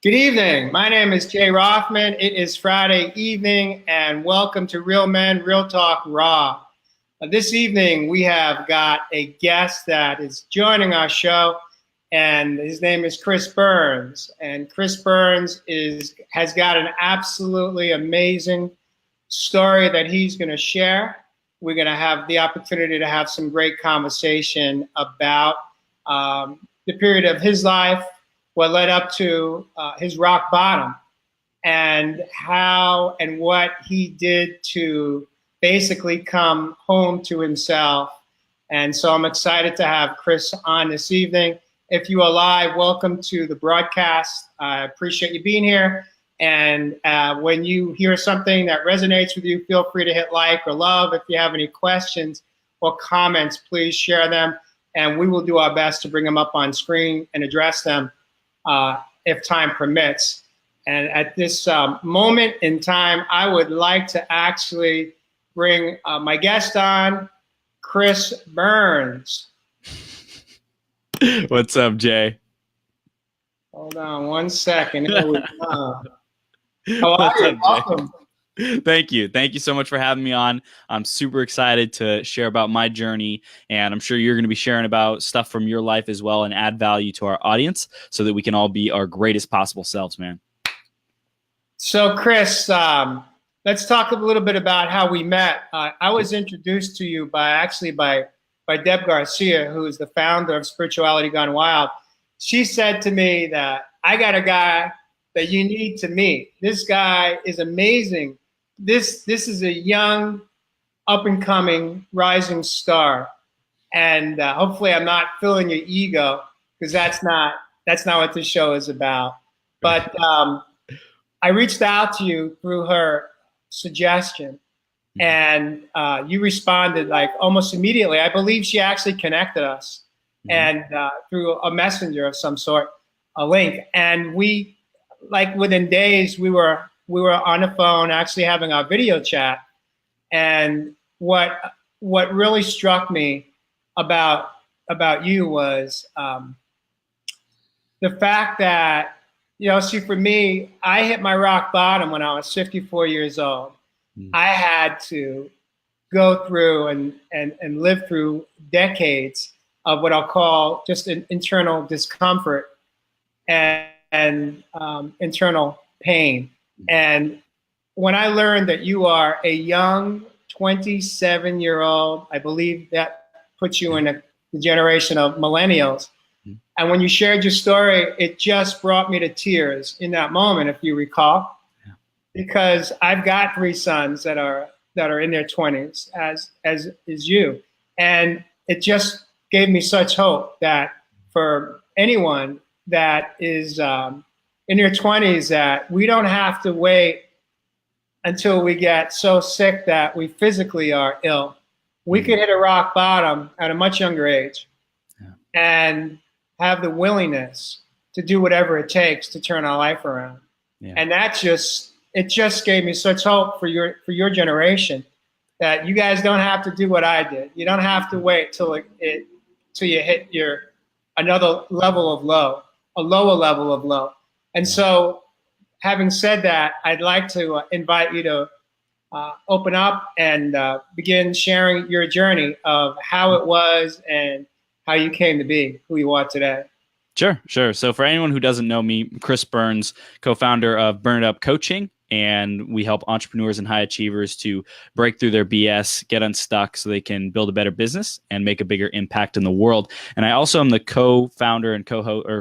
Good evening. My name is Jay Rothman. It is Friday evening, and welcome to Real Men, Real Talk Raw. This evening, we have got a guest that is joining our show, and his name is Chris Burns. And Chris Burns has got an absolutely amazing story that he's going to share. We're going to have the opportunity to have some great conversation about the period of his life, what led up to his rock bottom, and how and what he did to basically come home to himself. And so I'm excited to have Chris on this evening. If you are live, welcome to the broadcast. I appreciate you being here. And when you hear something that resonates with you, feel free to hit like or love. If you have any questions or comments, please share them. And we will do our best to bring them up on screen and address them if time permits. And at this moment in time, I would like to actually bring my guest on, Chris Burns. What's up, Jay? Hold on one second. Here we go. How are What's you? up, Jay? Welcome. Thank you. Thank you so much for having me on. I'm super excited to share about my journey, and I'm sure you're going to be sharing about stuff from your life as well and add value to our audience so that we can all be our greatest possible selves, man. So, Chris, let's talk a little bit about how we met. I was introduced to you by Deb Garcia, who is the founder of Spirituality Gone Wild. She said to me that I got a guy that you need to meet. This guy is amazing. This is a young, up-and-coming, rising star. And hopefully I'm not filling your ego, because that's not what this show is about. But I reached out to you through her suggestion, and you responded like almost immediately. I believe she actually connected us and through a messenger of some sort, a link. And we, like within days, we were on the phone actually having our video chat. And what really struck me about you was the fact that, see, for me, I hit my rock bottom when I was 54 years old. I had to go through and live through decades of what I'll call just an internal discomfort and internal pain. And when I learned that you are a young 27-year-old, I believe that puts you in the generation of millennials. And when you shared your story, it just brought me to tears in that moment, if you recall, because I've got 3 sons that are in their 20s, as is you. And it just gave me such hope that for anyone that is in their 20s, that we don't have to wait until we get so sick that we physically are ill. We could hit a rock bottom at a much younger age and have the willingness to do whatever it takes to turn our life around. And it just gave me such hope for your generation, that you guys don't have to do what I did. You don't have to wait till you hit another level of low, a lower level of low. And so, having said that, I'd like to invite you to open up and begin sharing your journey of how it was and how you came to be who you are today. Sure. So for anyone who doesn't know me, Chris Burns, co-founder of Burn It Up Coaching, and we help entrepreneurs and high achievers to break through their BS, get unstuck so they can build a better business and make a bigger impact in the world. And I also am the co-founder and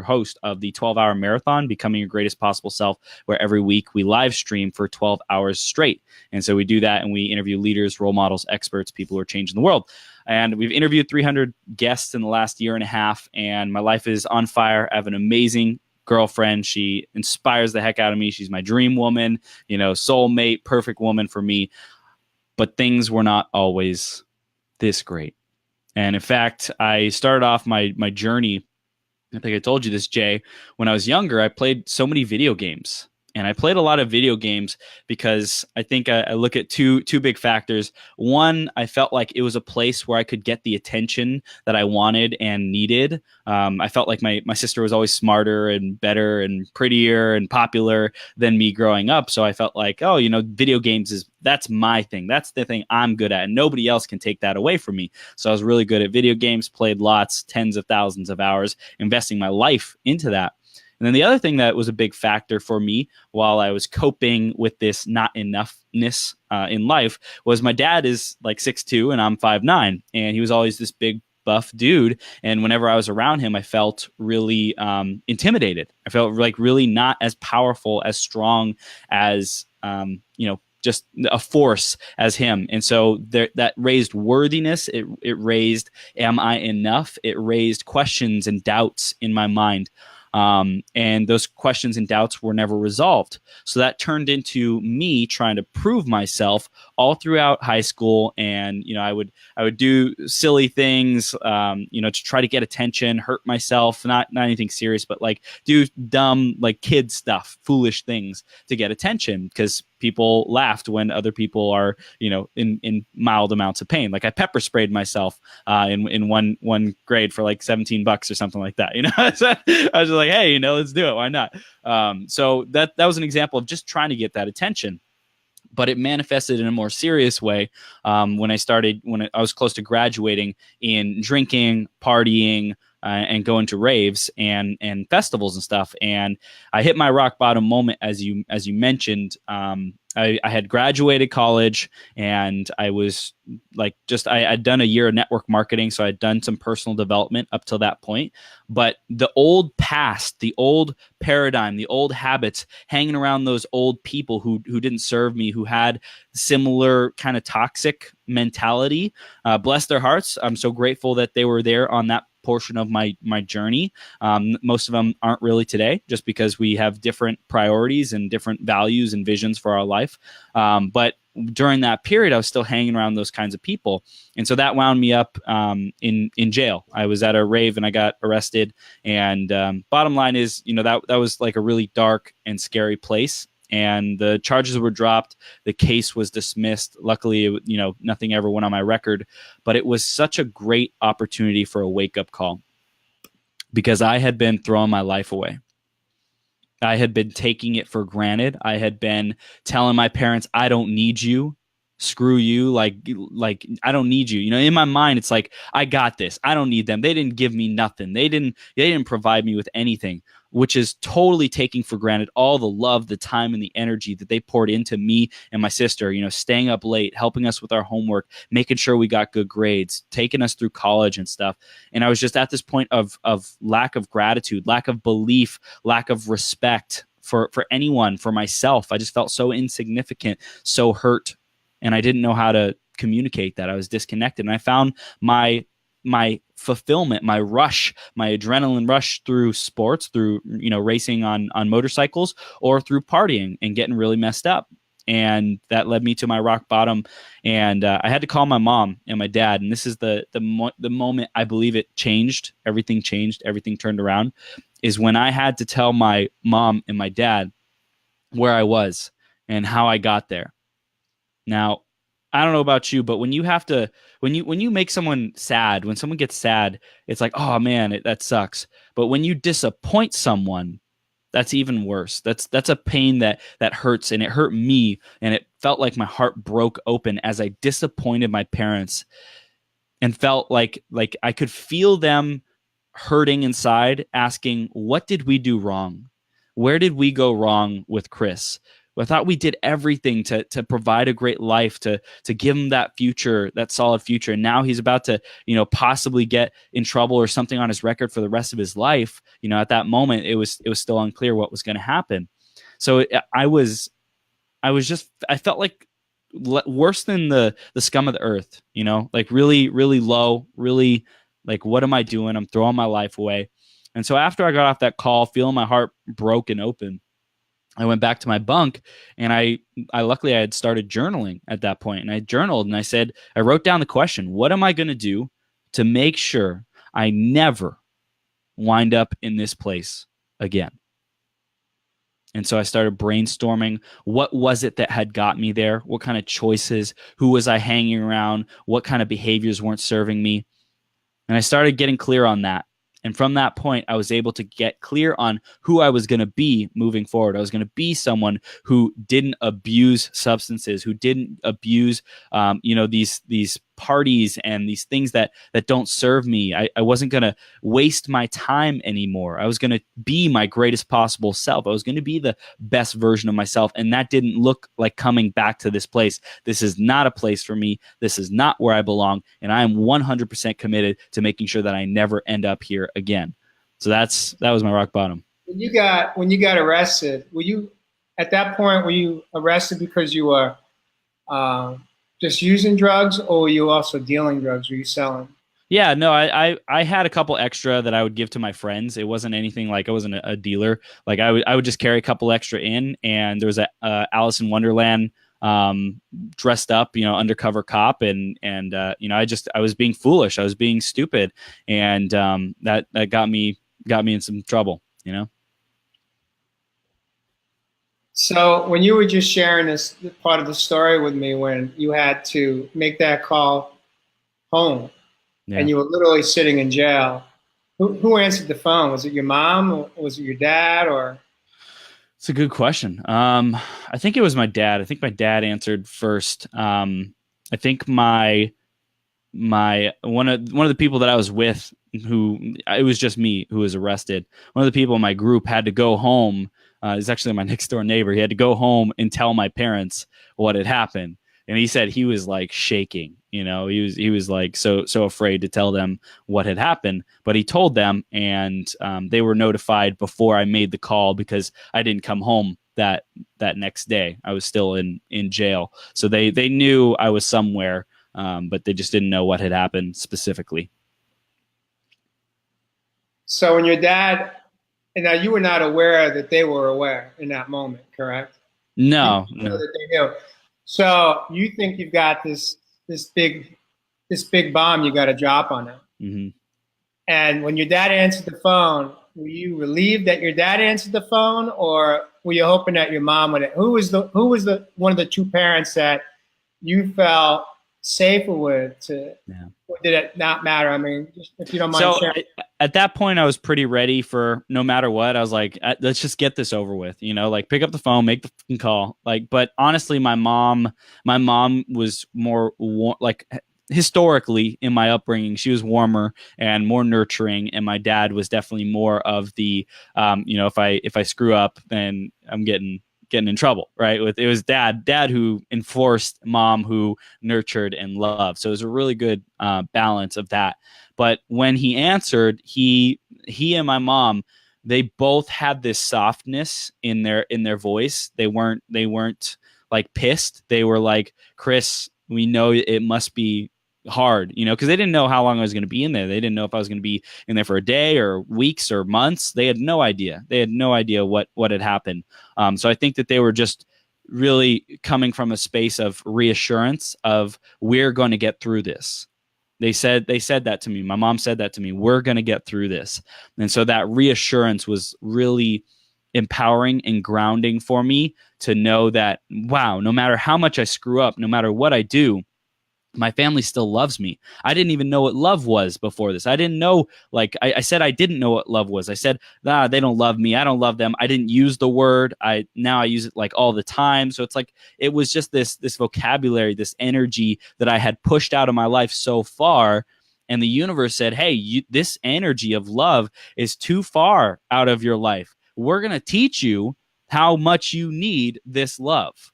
host of the 12-hour marathon, Becoming Your Greatest Possible Self, where every week we live stream for 12 hours straight. And so we do that, and we interview leaders, role models, experts, people who are changing the world. And we've interviewed 300 guests in the last year and a half, and my life is on fire. I have an amazing girlfriend. She inspires the heck out of me. She's my dream woman, soulmate, perfect woman for me. But things were not always this great. And in fact, I started off my journey, I think I told you this, Jay, when I was younger, I played so many video games. And I played a lot of video games because I think I look at two big factors. One, I felt like it was a place where I could get the attention that I wanted and needed. I felt like my sister was always smarter and better and prettier and popular than me growing up. So I felt like, oh, video games that's my thing. That's the thing I'm good at, and nobody else can take that away from me. So I was really good at video games, played lots, tens of thousands of hours, investing my life into that. And then the other thing that was a big factor for me while I was coping with this not enoughness in life was my dad is like 6'2" and I'm 5'9", and he was always this big buff dude. And whenever I was around him, I felt really intimidated. I felt like really not as powerful, as strong as, just a force as him. And so that raised worthiness. It raised, am I enough? It raised questions and doubts in my mind. And those questions and doubts were never resolved. So that turned into me trying to prove myself all throughout high school. And, I would do silly things, to try to get attention, hurt myself, not anything serious, but like do dumb, like kid stuff, foolish things to get attention because people laughed when other people are, in mild amounts of pain. Like I pepper sprayed myself in one grade for like $17 or something like that. So I was just like, hey, let's do it. Why not? So that was an example of just trying to get that attention. But it manifested in a more serious way when I was close to graduating, in drinking, partying, and going to raves and festivals and stuff. And I hit my rock bottom moment, as you mentioned. I had graduated college, and I was like, I'd done a year of network marketing, so I'd done some personal development up till that point. But the old past, the old paradigm, the old habits, hanging around those old people who didn't serve me, who had similar kind of toxic mentality, bless their hearts. I'm so grateful that they were there on that portion of my journey. Most of them aren't really today, just because we have different priorities and different values and visions for our life. But during that period, I was still hanging around those kinds of people. And so that wound me up in jail. I was at a rave and I got arrested. And bottom line is, that was like a really dark and scary place. And the charges were dropped. The case was dismissed. Luckily, nothing ever went on my record. But it was such a great opportunity for a wake-up call, because I had been throwing my life away. I had been taking it for granted. I had been telling my parents, I don't need you. Screw you. Like I don't need you. In my mind, it's like, I got this. I don't need them. They didn't give me nothing. They didn't provide me with anything, which is totally taking for granted all the love, the time, and the energy that they poured into me and my sister, staying up late, helping us with our homework, making sure we got good grades, taking us through college and stuff. And I was just at this point of lack of gratitude, lack of belief, lack of respect for anyone, for myself. I just felt so insignificant, so hurt. And I didn't know how to communicate that. I was disconnected. And I found my fulfillment, my rush, my adrenaline rush through sports, through, racing on motorcycles, or through partying and getting really messed up. And that led me to my rock bottom. And I had to call my mom and my dad. And this is the moment I believe it changed. Everything changed. Everything turned around, is when I had to tell my mom and my dad where I was and how I got there. Now, I don't know about you, but when you have to, when you make someone sad, when someone gets sad, it's like, oh man, that sucks. But when you disappoint someone, that's even worse. That's a pain that hurts, and it hurt me, and it felt like my heart broke open as I disappointed my parents, and felt like I could feel them hurting inside, asking, what did we do wrong? Where did we go wrong with Chris? I thought we did everything to provide a great life, to give him that future, that solid future. And now he's about to, possibly get in trouble or something on his record for the rest of his life. At that moment, it was still unclear what was going to happen. So I felt like worse than the scum of the earth, like really, really low, really like, what am I doing? I'm throwing my life away. And so after I got off that call, feeling my heart broken open, I went back to my bunk, and I luckily I had started journaling at that point, and I journaled, and I wrote down the question: what am I going to do to make sure I never wind up in this place again? And so I started brainstorming what was it that had got me there? What kind of choices? Who was I hanging around? What kind of behaviors weren't serving me? And I started getting clear on that. And from that point, I was able to get clear on who I was going to be moving forward. I was going to be someone who didn't abuse substances, who didn't abuse, these parties and these things that don't serve me. I wasn't going to waste my time anymore. I was going to be my greatest possible self. I was going to be the best version of myself. And that didn't look like coming back to this place. This is not a place for me. This is not where I belong. And I am 100% committed to making sure that I never end up here again. So that was my rock bottom. When you got arrested, were you at that point? Were you arrested because you were just using drugs, or were you also dealing drugs? Were you selling? Yeah, no, I had a couple extra that I would give to my friends. It wasn't anything like I wasn't a dealer. Like I would just carry a couple extra in, and there was a Alice in Wonderland dressed up, undercover cop, and I was being foolish. I was being stupid, and that got me in some trouble. So when you were just sharing this part of the story with me, when you had to make that call home, Yeah. and you were literally sitting in jail, who answered the phone? Was it your mom, or was it your dad, or? It's a good question. I think it was my dad. I think my dad answered first. I think my one of the people that I was with, it was just me who was arrested. One of the people in my group had to go home. He's actually my next door neighbor. He had to go home and tell my parents what had happened. And he said he was like shaking, he was like so afraid to tell them what had happened, but he told them, and they were notified before I made the call because I didn't come home that next day. I was still in jail. So they knew I was somewhere, but they just didn't know what had happened specifically. So when your dad, and now you were not aware that they were aware in that moment, correct? No. That they knew. So you think you've got this big bomb you got to drop on them. Mm-hmm. And when your dad answered the phone, were you relieved that your dad answered the phone, or were you hoping that your mom would? Who was the one of the two parents that you felt safer with? Or did it not matter? I mean, just, if you don't mind sharing. At that point, I was pretty ready for no matter what. I was like, let's just get this over with, like pick up the phone, make the fucking call. But honestly, my mom was more like historically in my upbringing, she was warmer and more nurturing. And my dad was definitely more of the, if I screw up, then I'm getting in trouble, right? It was dad who enforced, mom who nurtured and loved. So it was a really good balance of that. But when he answered, he and my mom, they both had this softness in their voice. They weren't like pissed. They were like, Chris, we know it must be hard, because they didn't know how long I was going to be in there. They didn't know if I was going to be in there for a day or weeks or months. They had no idea. What had happened. So I think that they were just really coming from a space of reassurance of, we're going to get through this. They said that to me. My mom said that to me. We're going to get through this. And so that reassurance was really empowering and grounding for me to know that, wow, no matter how much I screw up, no matter what I do, my family still loves me. I didn't even know what love was before this. I didn't know, I said I didn't know what love was. I said, they don't love me. I don't love them. I didn't use the word. Now I use it like all the time. So it's like, it was just this vocabulary, this energy that I had pushed out of my life so far. And the universe said, hey, this energy of love is too far out of your life. We're going to teach you how much you need this love.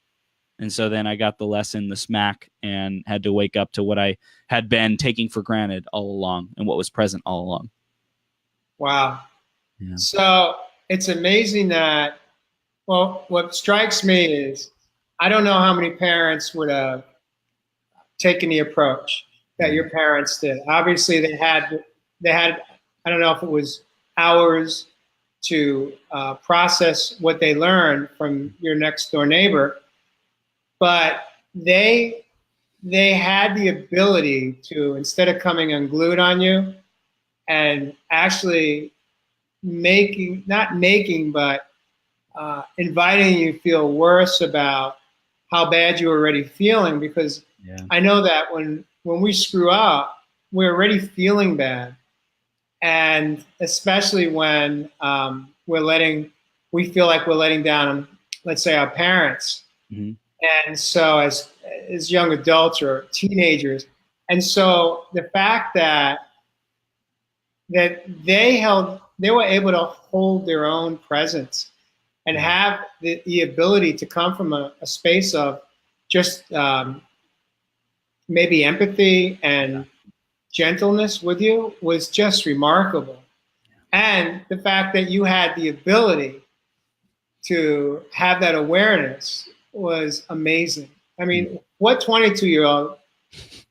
And so then I got the lesson, the smack, and had to wake up to what I had been taking for granted all along and what was present all along. Wow. Yeah. So it's amazing that, well, what strikes me is, I don't know how many parents would have taken the approach that your parents did. Obviously they had, I don't know if it was hours to process what they learned from your next door neighbor, but they had the ability to, instead of coming unglued on you and actually but inviting you to feel worse about how bad you're already feeling, because Yeah. I know that when we screw up, we're already feeling bad, and especially when we feel like we're letting down, let's say, our parents, Mm-hmm. and so as young adults or teenagers, and so the fact that they were able to hold their own presence and have the ability to come from a space of just maybe empathy and gentleness with you was just remarkable. And the fact that you had the ability to have that awareness was amazing. I mean, what 22-year-old?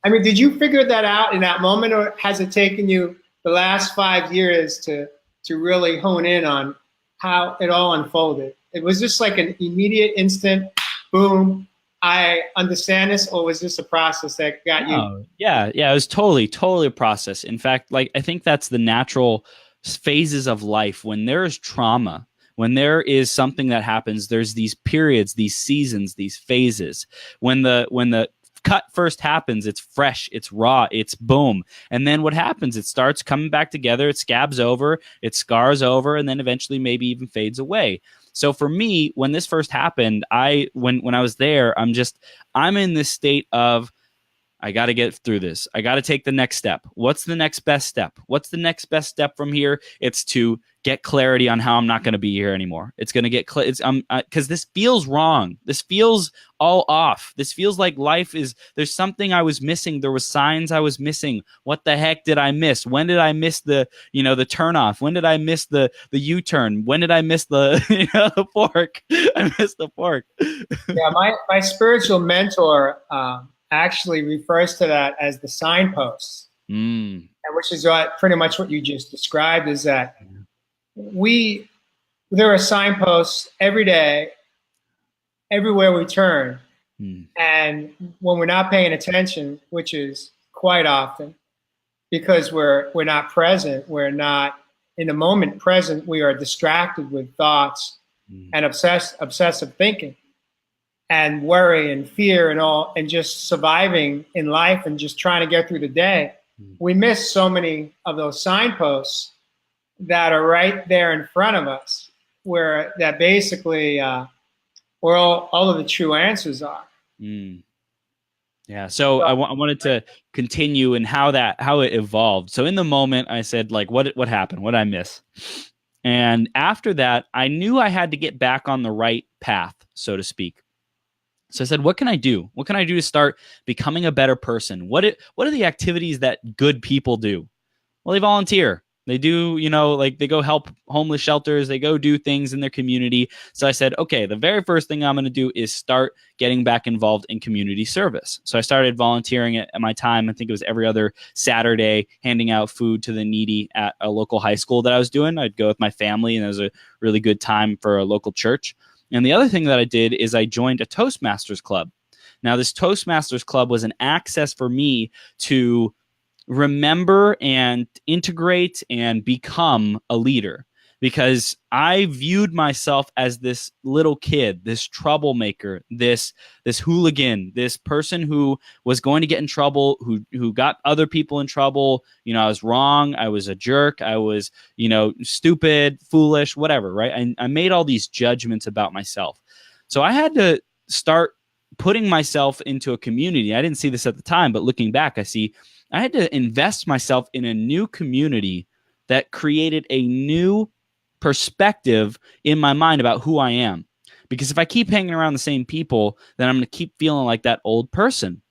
I mean, did you figure that out in that moment, or has it taken you the last 5 years to really hone in on how it all unfolded? It was just like an immediate, instant, boom, I understand this, or was this a process that got you? Oh, yeah. Yeah. It was totally a process. In fact, like, I think that's the natural phases of life. When there is trauma, when there is something that happens, there's these periods, these seasons, these phases. When the cut first happens, it's fresh, it's raw, it's boom. And then what happens? It starts coming back together, it scabs over, it scars over, and then eventually maybe even fades away. So for me, when this first happened, when I was there, I'm in this state of, I got to get through this. I got to take the next step. What's the next best step? What's the next best step from here? It's to get clarity on how I'm not going to be here anymore. It's going to get because this feels wrong. This feels all off. This feels like there's something I was missing. There was signs I was missing. What the heck did I miss? When did I miss the turn off? When did I miss the U-turn? When did I miss the the fork? I missed the fork. Yeah, my spiritual mentor actually refers to that as the signposts, Mm. which is pretty much what you just described. Is that there are signposts every day, everywhere we turn, and when we're not paying attention, which is quite often, because we're not present, we're not in the moment present, we are distracted with thoughts and obsessive thinking and worry and fear and all, and just surviving in life and just trying to get through the day. We miss so many of those signposts that are right there in front of us, where that basically where all of the true answers are. Mm. Yeah. So I wanted to continue and how it evolved. So in the moment, I said, like, what happened? What did I miss? And after that, I knew I had to get back on the right path, so to speak. So I said, what can I do? What can I do to start becoming a better person? What are the activities that good people do? Well, they volunteer. They do, like, they go help homeless shelters. They go do things in their community. So I said, okay, the very first thing I'm going to do is start getting back involved in community service. So I started volunteering at my time. I think it was every other Saturday, handing out food to the needy at a local high school that I was doing. I'd go with my family, and it was a really good time for a local church. And the other thing that I did is I joined a Toastmasters club. Now, this Toastmasters club was an access for me to remember and integrate and become a leader, because I viewed myself as this little kid, this troublemaker, this hooligan, this person who was going to get in trouble, who got other people in trouble. I was wrong. I was a jerk. I was, stupid, foolish, whatever, right? I made all these judgments about myself. So I had to start putting myself into a community. I didn't see this at the time, but looking back, I had to invest myself in a new community that created a new perspective in my mind about who I am. Because if I keep hanging around the same people, then I'm going to keep feeling like that old person.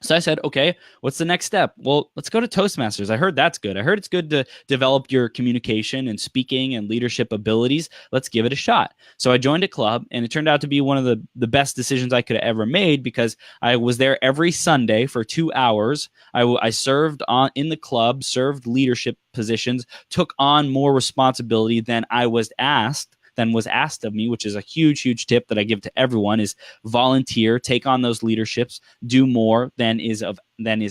So I said, okay, what's the next step? Well, let's go to Toastmasters. I heard that's good. I heard it's good to develop your communication and speaking and leadership abilities. Let's give it a shot. So I joined a club, and it turned out to be one of the best decisions I could have ever made, because I was there every Sunday for 2 hours. I served in the club, served leadership positions, took on more responsibility than was asked of me, which is a huge tip that I give to everyone: is volunteer, take on those leaderships, do more than is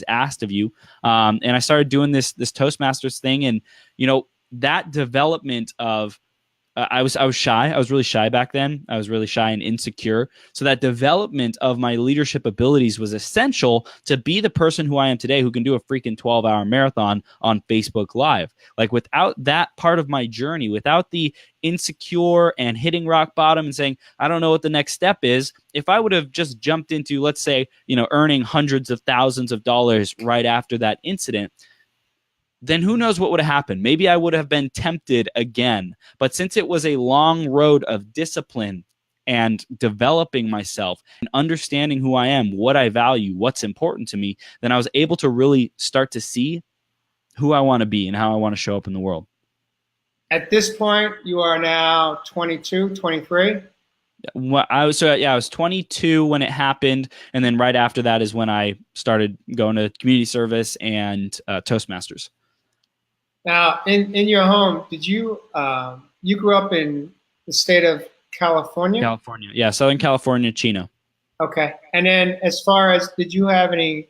asked of you. And I started doing this Toastmasters thing, and that development of I was shy. I was really shy back then. I was really shy and insecure. So that development of my leadership abilities was essential to be the person who I am today, who can do a freaking 12-hour marathon on Facebook Live. Like without that part of my journey, without the insecure and hitting rock bottom and saying, I don't know what the next step is. If I would have just jumped into, let's say, earning hundreds of thousands of dollars right after that incident, then who knows what would have happened? Maybe I would have been tempted again. But since it was a long road of discipline and developing myself and understanding who I am, what I value, what's important to me, then I was able to really start to see who I want to be and how I want to show up in the world. At this point, you are now 22, 23. I was 22 when it happened, and then right after that is when I started going to community service and Toastmasters. Now, in your home, did you you grew up in the state of California? California, yeah, Southern California, Chino. Okay, and then as far as, did you have any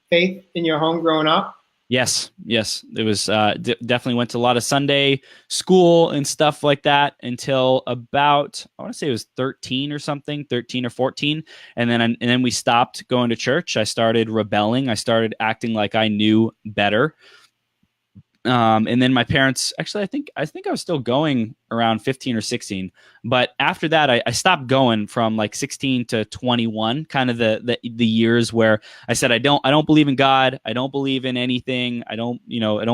faith in your home growing up? Yes. It was definitely went to a lot of Sunday school and stuff like that until about, I want to say it was 13 or something, 13 or 14, and then we stopped going to church. I started rebelling. I started acting like I knew better. And then my parents, actually, I think I was still going around 15 or 16, but after that, I stopped going from like 16 to 21, kind of the years where I said, I don't believe in God. I don't believe in anything. I don't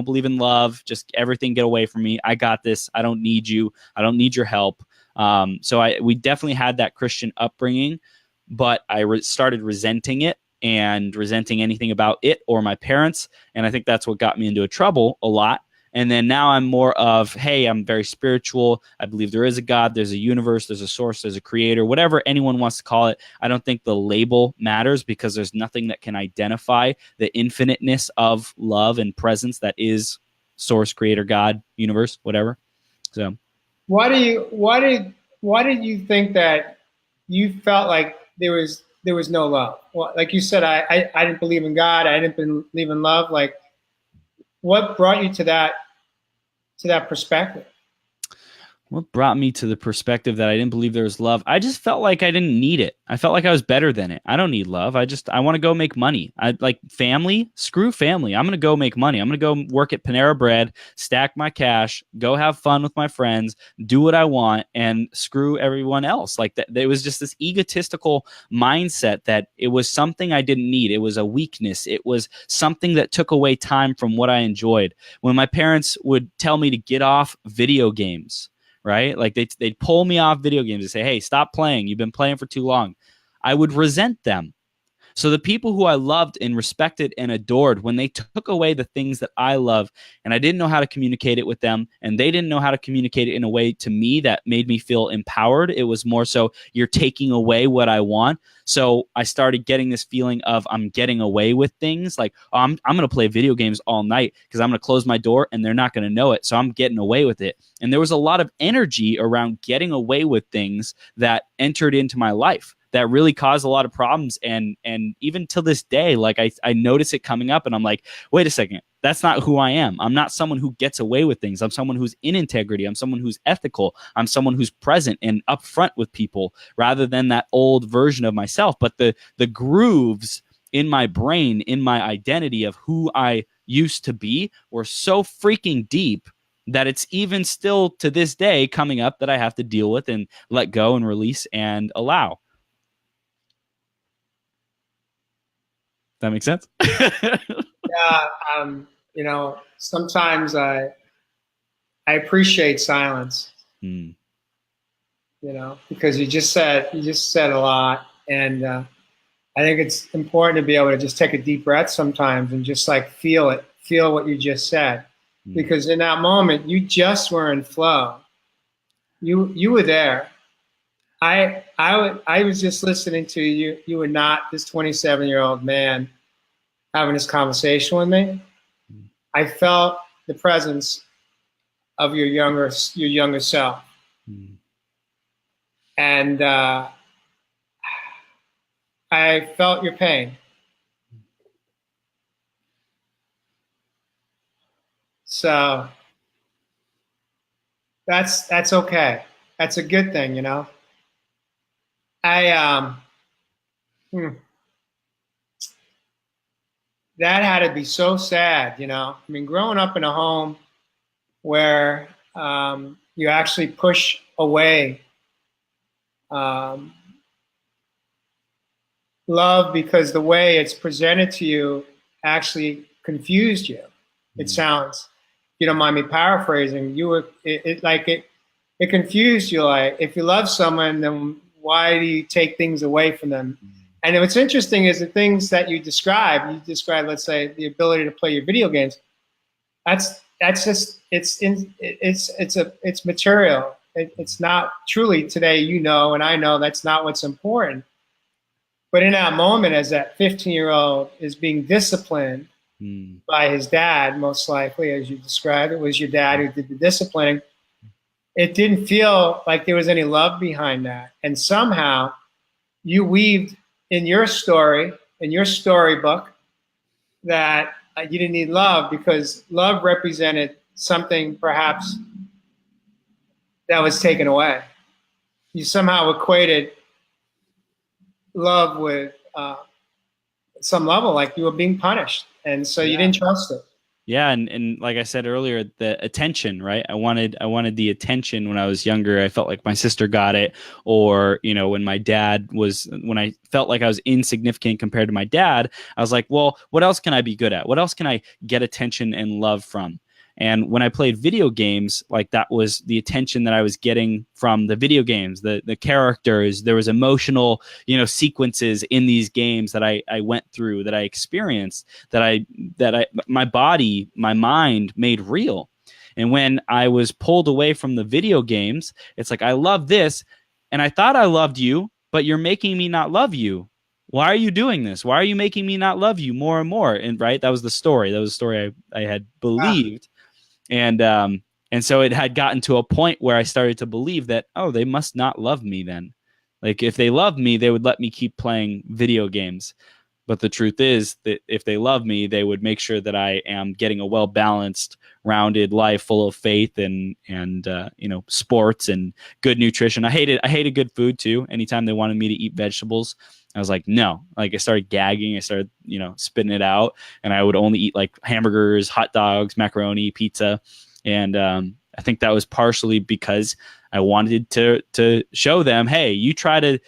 believe in love. Just everything get away from me. I got this. I don't need you. I don't need your help. So we definitely had that Christian upbringing, but I started resenting it and resenting anything about it or my parents. And I think that's what got me into trouble a lot. And then now I'm more of, hey, I'm very spiritual. I believe there is a God, there's a universe, there's a source, there's a creator, whatever anyone wants to call it. I don't think the label matters because there's nothing that can identify the infiniteness of love and presence that is source, creator, God, universe, whatever. So Why did you think that you felt like there was no love? Well, like you said, I didn't believe in God. I didn't believe in love. Like, what brought you to that perspective? what brought me to the perspective that I didn't believe there was love? I just felt like I didn't need it. I felt like I was better than it. I don't need love. I want to go make money. I like family. Screw family. I'm going to go make money. I'm going to go work at Panera Bread, stack my cash, go have fun with my friends, do what I want, and screw everyone else. Like that, there was just this egotistical mindset that it was something I didn't need. It was a weakness. It was something that took away time from what I enjoyed. When my parents would tell me to get off video games, right? Like they'd pull me off video games and say, hey, stop playing. You've been playing for too long. I would resent them. So the people who I loved and respected and adored, when they took away the things that I love, and I didn't know how to communicate it with them, and they didn't know how to communicate it in a way to me that made me feel empowered. It was more so, you're taking away what I want. So I started getting this feeling of I'm getting away with things. Like, oh, I'm going to play video games all night because I'm going to close my door and they're not going to know it. So I'm getting away with it. And there was a lot of energy around getting away with things that entered into my life that really caused a lot of problems. And even to this day, like I notice it coming up and I'm like, wait a second, that's not who I am. I'm not someone who gets away with things. I'm someone who's in integrity. I'm someone who's ethical. I'm someone who's present and upfront with people rather than that old version of myself. But the grooves in my brain, in my identity of who I used to be were so freaking deep that it's even still to this day coming up that I have to deal with and let go and release and allow. That makes sense? Yeah, sometimes I appreciate silence. Mm. Because you just said a lot, and I think it's important to be able to just take a deep breath sometimes and just like feel what you just said, because in that moment you just were in flow. You were there. I was just listening to you. You were not this 27-year-old man having this conversation with me. I felt the presence of your younger self, and I felt your pain. So That's okay. That's a good thing, you know. I hmm, that had to be so sad, you know. I mean, growing up in a home where you actually push away um, love because the way it's presented to you actually confused you. It sounds, you don't mind me paraphrasing, you were it confused you. Like, if you love someone, then why do you take things away from them? And what's interesting is the things that you describe, let's say, the ability to play your video games. That's just it's material. It's not truly today, you know, and I know that's not what's important. But in that moment, as that 15-year-old is being disciplined by his dad, most likely, as you described, it was your dad who did the disciplining. It didn't feel like there was any love behind that. And somehow you weaved in your story, in your storybook, that you didn't need love because love represented something perhaps that was taken away. You somehow equated love with some level, like you were being punished. And so you didn't trust it. Yeah, and like I said earlier, the attention, right? I wanted the attention when I was younger. I felt like my sister got it, or when I felt like I was insignificant compared to my dad, I was like, well, what else can I be good at? What else can I get attention and love from? And when I played video games, like that was the attention that I was getting from the video games, the characters. There was emotional, sequences in these games that I went through, that I experienced, my body, my mind made real. And when I was pulled away from the video games, it's like, I love this, and I thought I loved you, but you're making me not love you. Why are you doing this? Why are you making me not love you more and more? And right, that was the story. That was the story I had believed. And so it had gotten to a point where I started to believe that, oh, they must not love me then. Like, if they loved me, they would let me keep playing video games. But the truth is that if they love me, they would make sure that I am getting a well-balanced, rounded life full of faith and sports and good nutrition. I hated good food too. Anytime they wanted me to eat vegetables, I was like, no. Like, I started gagging. I started, spitting it out, and I would only eat like hamburgers, hot dogs, macaroni, pizza. And I think that was partially because I wanted to show them, hey, you try to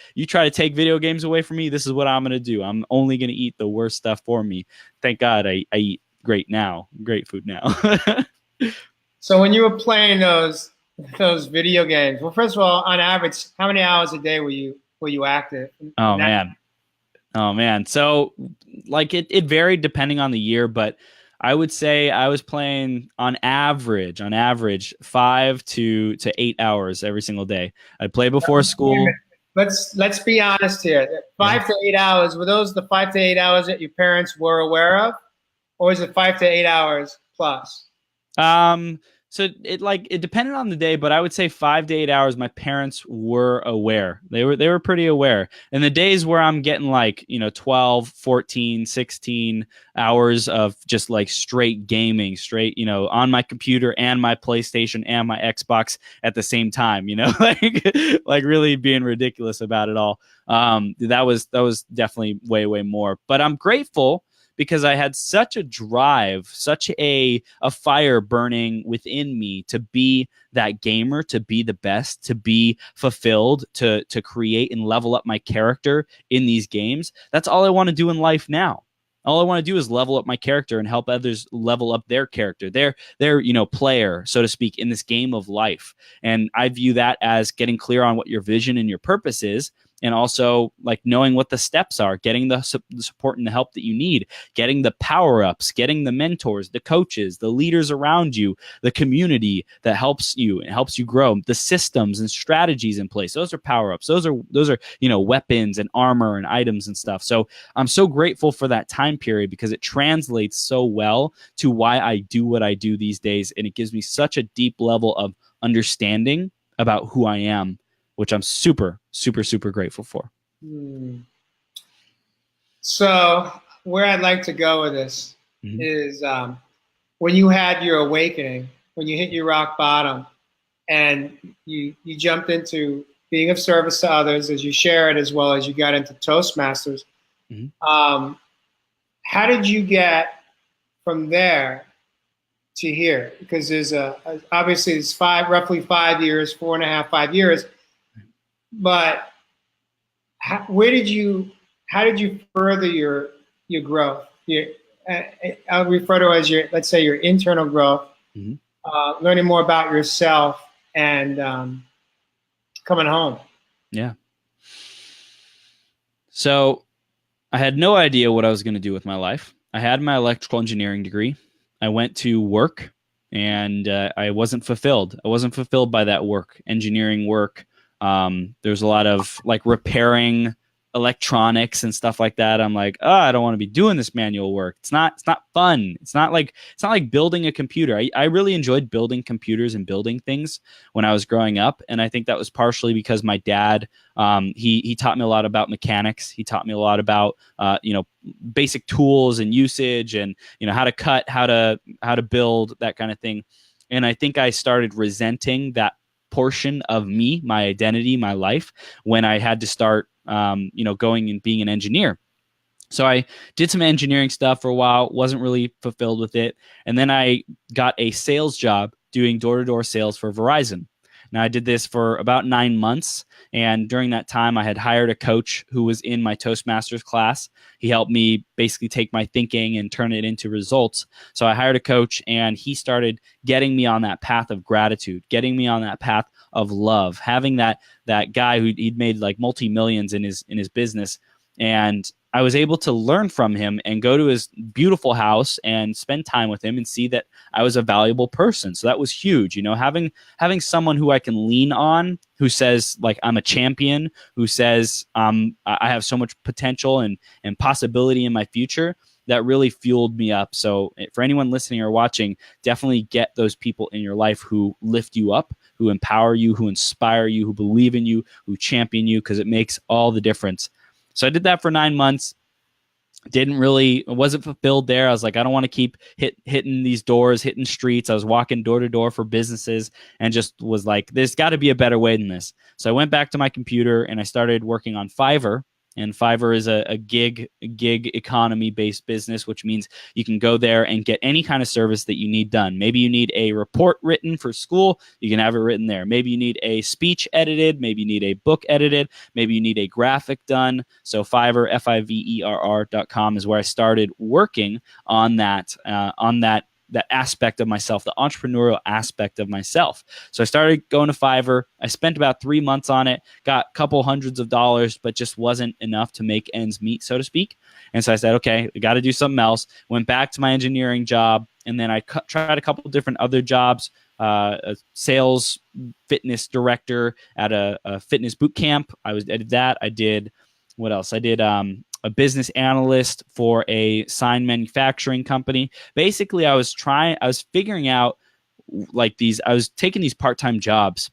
take video games away from me, this is what I'm going to do. I'm only going to eat the worst stuff for me. Thank God I eat great food now. So when you were playing those video games, well, first of all, on average, how many hours a day were you active? Oh man. Oh man. So like it varied depending on the year, but I would say I was playing on average 5 to 8 hours every single day. I'd play before school. Let's be honest here. 5 to 8 hours, were those the 5 to 8 hours that your parents were aware of? Or is it 5 to 8 hours plus? So it depended on the day, but I would say 5 to 8 hours. My parents were aware. They were pretty aware. And the days where I'm getting like, 12, 14, 16 hours of just like straight gaming, straight, on my computer and my PlayStation and my Xbox at the same time, like really being ridiculous about it all. That was definitely way, way more, but I'm grateful because I had such a drive, such a fire burning within me to be that gamer, to be the best, to be fulfilled, to create and level up my character in these games. That's all I want to do in life now. All I want to do is level up my character and help others level up their character, their player, so to speak, in this game of life. And I view that as getting clear on what your vision and your purpose is, and also like knowing what the steps are, getting the support and the help that you need, getting the power-ups, getting the mentors, the coaches, the leaders around you, the community that helps you and helps you grow, the systems and strategies in place. Those are power-ups. Those are weapons and armor and items and stuff. So I'm so grateful for that time period because it translates so well to why I do what I do these days, and it gives me such a deep level of understanding about who I am, which I'm super, super, super grateful for. So where I'd like to go with this is when you had your awakening, when you hit your rock bottom, and you jumped into being of service to others as you share it, as well as you got into Toastmasters. Mm-hmm. How did you get from there to here? Because there's obviously it's roughly 5 years, 4.5, 5 years. But where did you? How did you further your growth? I'll refer to it as your, let's say, your internal growth, Mm-hmm. learning more about yourself, and coming home. Yeah. So I had no idea what I was going to do with my life. I had my electrical engineering degree. I went to work, and I wasn't fulfilled. I wasn't fulfilled by that work, engineering work. There's a lot of like repairing electronics and stuff like that. I'm like, oh, I don't want to be doing this manual work. It's not fun. It's not like building a computer. I really enjoyed building computers and building things when I was growing up. And I think that was partially because my dad, he taught me a lot about mechanics. He taught me a lot about, basic tools and usage, and, how to cut, how to build, that kind of thing. And I think I started resenting that portion of me, my identity, my life, when I had to start, going and being an engineer. So I did some engineering stuff for a while, wasn't really fulfilled with it. And then I got a sales job doing door-to-door sales for Verizon. Now, I did this for about 9 months. And during that time, I had hired a coach who was in my Toastmasters class. He helped me basically take my thinking and turn it into results. So I hired a coach, and he started getting me on that path of gratitude, getting me on that path of love, having that guy he'd made like multi-millions in his business. And I was able to learn from him and go to his beautiful house and spend time with him and see that I was a valuable person. So that was huge. Having someone who I can lean on, who says like I'm a champion, who says I have so much potential and possibility in my future, that really fueled me up. So for anyone listening or watching, definitely get those people in your life who lift you up, who empower you, who inspire you, who believe in you, who champion you, because it makes all the difference. So I did that for 9 months. Wasn't fulfilled there. I was like, I don't want to keep hitting these doors, hitting streets. I was walking door to door for businesses, and just was like, there's got to be a better way than this. So I went back to my computer and I started working on Fiverr. And Fiverr is a gig economy based business, which means you can go there and get any kind of service that you need done. Maybe you need a report written for school, you can have it written there. Maybe you need a speech edited, maybe you need a book edited, maybe you need a graphic done. So Fiverr, Fiverr.com is where I started working on that aspect of myself, the entrepreneurial aspect of myself. So I started going to Fiverr. I spent about 3 months on it, got a couple hundreds of dollars, but just wasn't enough to make ends meet, so to speak. And so I said, okay, I got to do something else. Went back to my engineering job, and then I tried a couple different other jobs. A sales fitness director at a fitness boot camp. I did that. I did, what else? I did a business analyst for a sign manufacturing company. Basically, I was figuring out I was taking these part-time jobs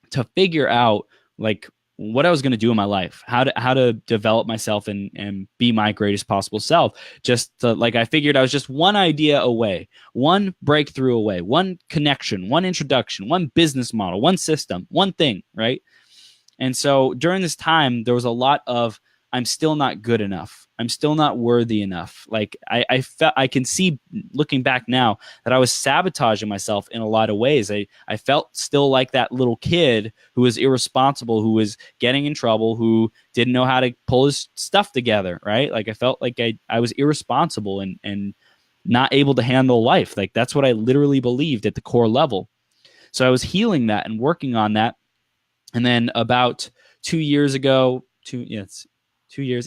to figure out like what I was going to do in my life, how to develop myself and be my greatest possible self. I figured I was just one idea away, one breakthrough away, one connection, one introduction, one business model, one system, one thing, right? And so during this time, there was a lot of, I'm still not good enough. I'm still not worthy enough. Like I can see looking back now that I was sabotaging myself in a lot of ways. I felt still like that little kid who was irresponsible, who was getting in trouble, who didn't know how to pull his stuff together, right? Like I felt like I was irresponsible and not able to handle life. Like that's what I literally believed at the core level. So I was healing that and working on that. And then about 2 years ago, 2 years.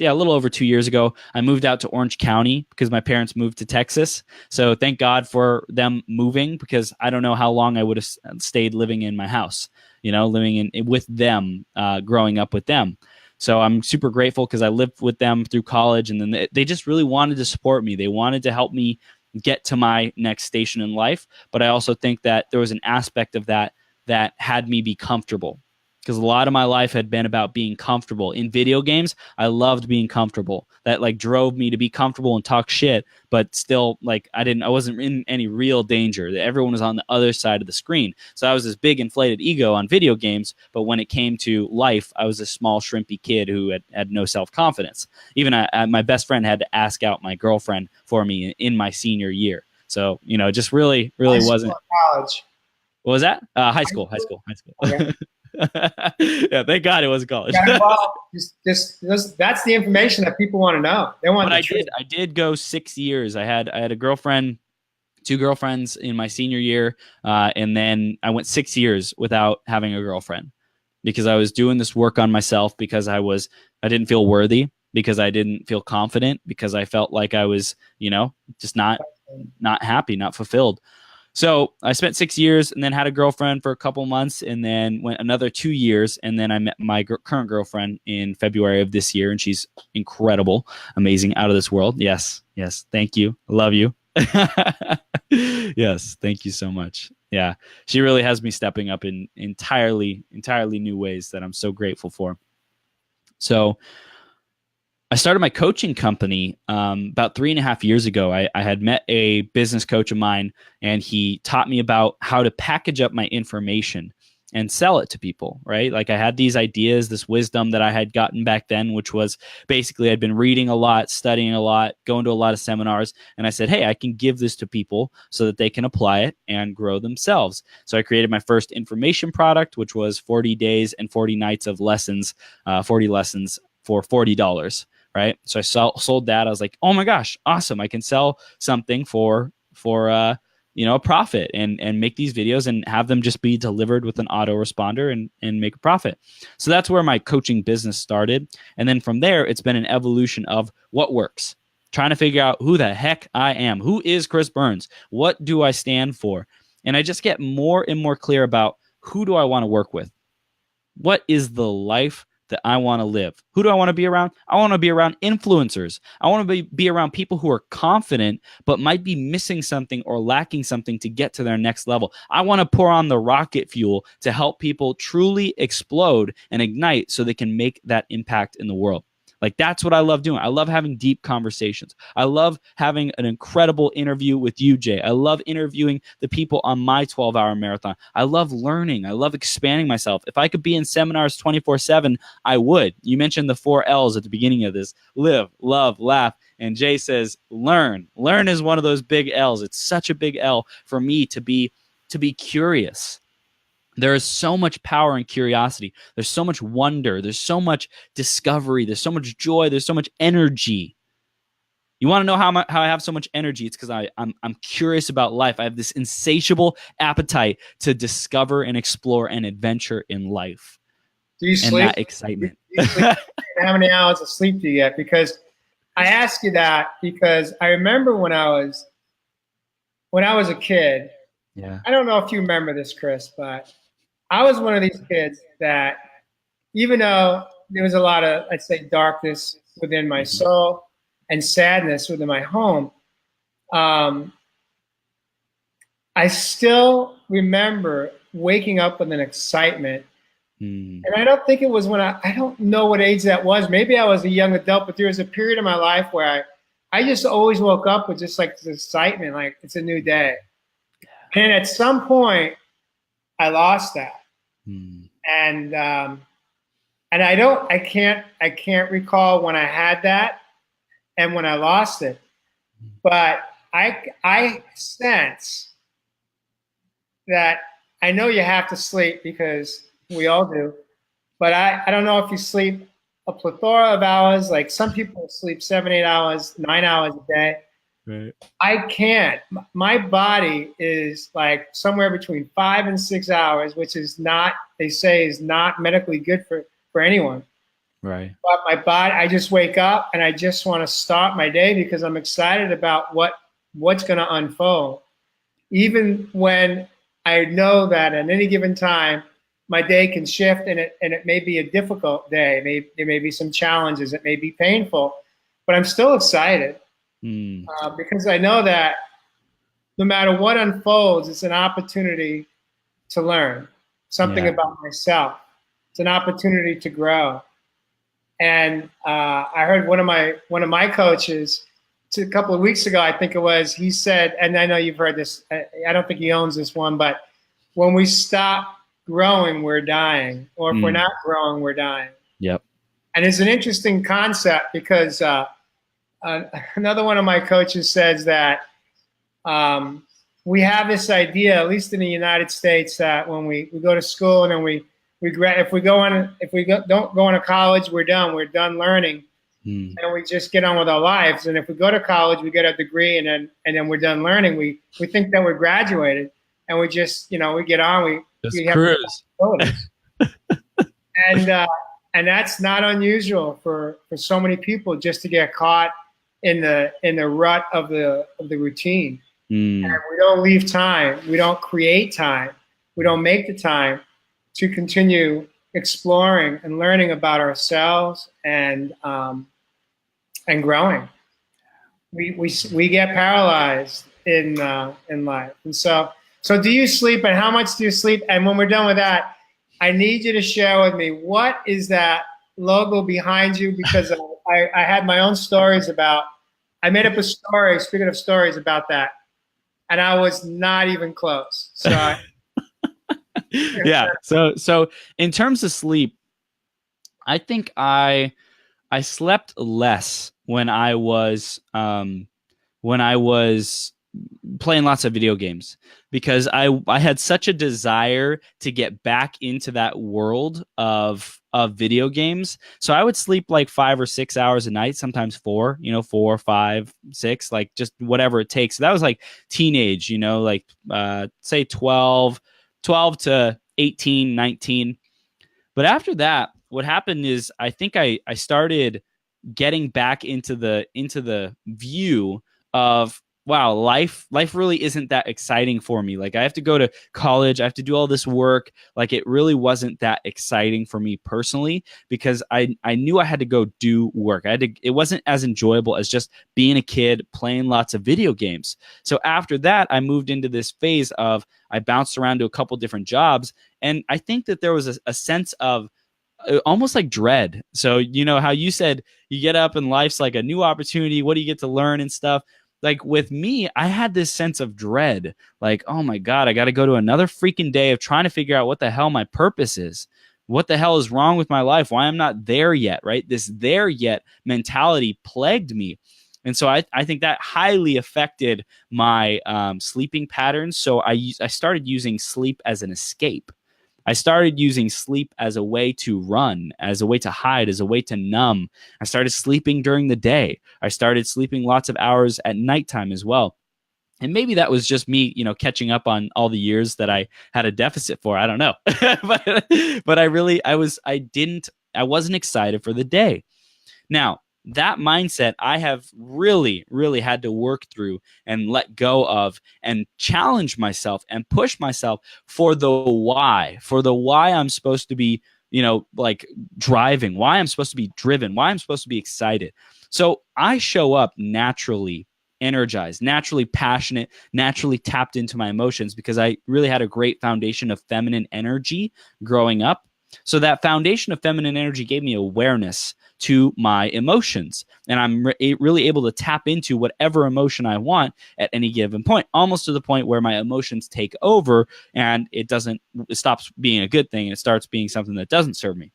Yeah, a little over 2 years ago, I moved out to Orange County because my parents moved to Texas. So thank God for them moving, because I don't know how long I would have stayed living in my house, living with them, growing up with them. So I'm super grateful because I lived with them through college, and then they just really wanted to support me. They wanted to help me get to my next station in life. But I also think that there was an aspect of that had me be comfortable. because a lot of my life had been about being comfortable. In video games, I loved being comfortable. That like drove me to be comfortable and talk shit, but still like I wasn't in any real danger. That everyone was on the other side of the screen. So I was this big inflated ego on video games, but when it came to life, I was a small shrimpy kid who had no self-confidence. Even my best friend had to ask out my girlfriend for me in my senior year. So, just really, really wasn't. College. What was that? High school. Okay. Yeah, thank God it wasn't college. Yeah, well, that's the information that people want to know. They want. But I did go 6 years. I had a girlfriend, 2 girlfriends in my senior year, and then I went 6 years without having a girlfriend because I was doing this work on myself because I didn't feel worthy, because I didn't feel confident, because I felt like I was, just not happy, not fulfilled. So I spent 6 years and then had a girlfriend for a couple months and then went another 2 years. And then I met my current girlfriend in February of this year. And she's incredible, amazing, out of this world. Yes. Yes. Thank you. I love you. Yes. Thank you so much. Yeah. She really has me stepping up in entirely new ways that I'm so grateful for. So I started my coaching company about 3.5 years ago. I had met a business coach of mine, and he taught me about how to package up my information and sell it to people, right? Like I had these ideas, this wisdom that I had gotten back then, which was basically I'd been reading a lot, studying a lot, going to a lot of seminars. And I said, hey, I can give this to people so that they can apply it and grow themselves. So I created my first information product, which was 40 days and 40 nights of lessons, 40 lessons for $40. Right. So I sold that. I was like, oh my gosh, awesome. I can sell something for a profit and make these videos and have them just be delivered with an autoresponder and make a profit. So that's where my coaching business started. And then from there, it's been an evolution of what works, trying to figure out who the heck I am. Who is Chris Burns? What do I stand for? And I just get more and more clear about who do I want to work with? What is the life that I want to live? Who do I want to be around? I want to be around influencers. I want to be around people who are confident, but might be missing something or lacking something to get to their next level. I want to pour on the rocket fuel to help people truly explode and ignite so they can make that impact in the world. Like that's what I love doing. I love having deep conversations. I love having an incredible interview with you, Jay. I love interviewing the people on my 12-hour marathon. I love learning. I love expanding myself. If I could be in seminars 24/7, I would. You mentioned the 4 L's at the beginning of this: live, love, laugh. And Jay says, learn. Learn is one of those big L's. It's such a big L for me to be curious. There is so much power in curiosity. There's so much wonder. There's so much discovery. There's so much joy. There's so much energy. You want to know how I have so much energy? It's because I'm curious about life. I have this insatiable appetite to discover and explore and adventure in life. Do you sleep? And that excitement. Do you sleep? How many hours of sleep do you get? Because I ask you that because I remember when I was a kid. Yeah. I don't know if you remember this, Chris, but I was one of these kids that, even though there was a lot of, I'd say, darkness within my soul and sadness within my home, I still remember waking up with an excitement. And I don't think it was when I don't know what age that was. Maybe I was a young adult, but there was a period in my life where I just always woke up with just like this excitement, like it's a new day. And at some point, I lost that. And I can't recall when I had that and when I lost it. But I sense that I know you have to sleep because we all do. But I don't know if you sleep a plethora of hours. Like some people sleep 7, 8 hours, 9 hours a day. Right. I can't. My body is like somewhere between 5 and 6 hours, which is not, they say, is not medically good for anyone. Right. But my body, I just wake up and I just want to start my day because I'm excited about what's going to unfold. Even when I know that at any given time, my day can shift and it may be a difficult day. There may be some challenges. It may be painful, but I'm still excited. Because I know that no matter what unfolds, it's an opportunity to learn something about myself. It's an opportunity to grow. And I heard one of my coaches a couple of weeks ago, I think it was. He said, and I know you've heard this. I don't think he owns this one, but when we stop growing, we're dying, or if we're not growing, we're dying. Yep. And it's an interesting concept because another one of my coaches says that we have this idea, at least in the United States, that when we go to school and then if we don't go on to college, we're done learning, and we just get on with our lives. And if we go to college, we get a degree, and then we're done learning. We think that we're graduated, and we just we get on. We have cruise. And that's not unusual for so many people, just to get caught in the rut of the routine. And we don't leave time. We don't create time. We don't make the time to continue exploring and learning about ourselves and growing. We get paralyzed in life. And so do you sleep, and how much do you sleep? And when we're done with that, I need you to share with me, what is that logo behind you? Because I had my own stories I made up a story, speaking of stories, about that. And I was not even close. So yeah. So in terms of sleep, I think I slept less when I was playing lots of video games, because I had such a desire to get back into that world of video games. So I would sleep like 5 or 6 hours a night, sometimes 4, 4, 5, 6, like just whatever it takes. So that was like teenage, like say 12 to 18, 19. But after that, what happened is I think I started getting back into the view of, wow, life really isn't that exciting for me. Like, I have to go to college, I have to do all this work. Like, it really wasn't that exciting for me personally, because I knew I had to go do work. It wasn't as enjoyable as just being a kid playing lots of video games. So after that, I moved into this phase of, I bounced around to a couple different jobs, and I think that there was a sense of almost like dread. So how you said you get up and life's like a new opportunity, what do you get to learn and stuff? Like, with me, I had this sense of dread, like, oh my God, I got to go to another freaking day of trying to figure out what the hell my purpose is. What the hell is wrong with my life? Why I'm not there yet, right? This there yet mentality plagued me. And so I think that highly affected my sleeping patterns. So I started using sleep as an escape. I started using sleep as a way to run, as a way to hide, as a way to numb. I started sleeping during the day. I started sleeping lots of hours at nighttime as well. And maybe that was just me, catching up on all the years that I had a deficit for. I don't know. but I wasn't excited for the day. Now, that mindset I have really, really had to work through and let go of, and challenge myself and push myself for the why I'm supposed to be, like driving, why I'm supposed to be driven, why I'm supposed to be excited. So I show up naturally energized, naturally passionate, naturally tapped into my emotions, because I really had a great foundation of feminine energy growing up. So that foundation of feminine energy gave me awareness to my emotions, and I'm really able to tap into whatever emotion I want at any given point, almost to the point where my emotions take over, and it stops being a good thing, and it starts being something that doesn't serve me.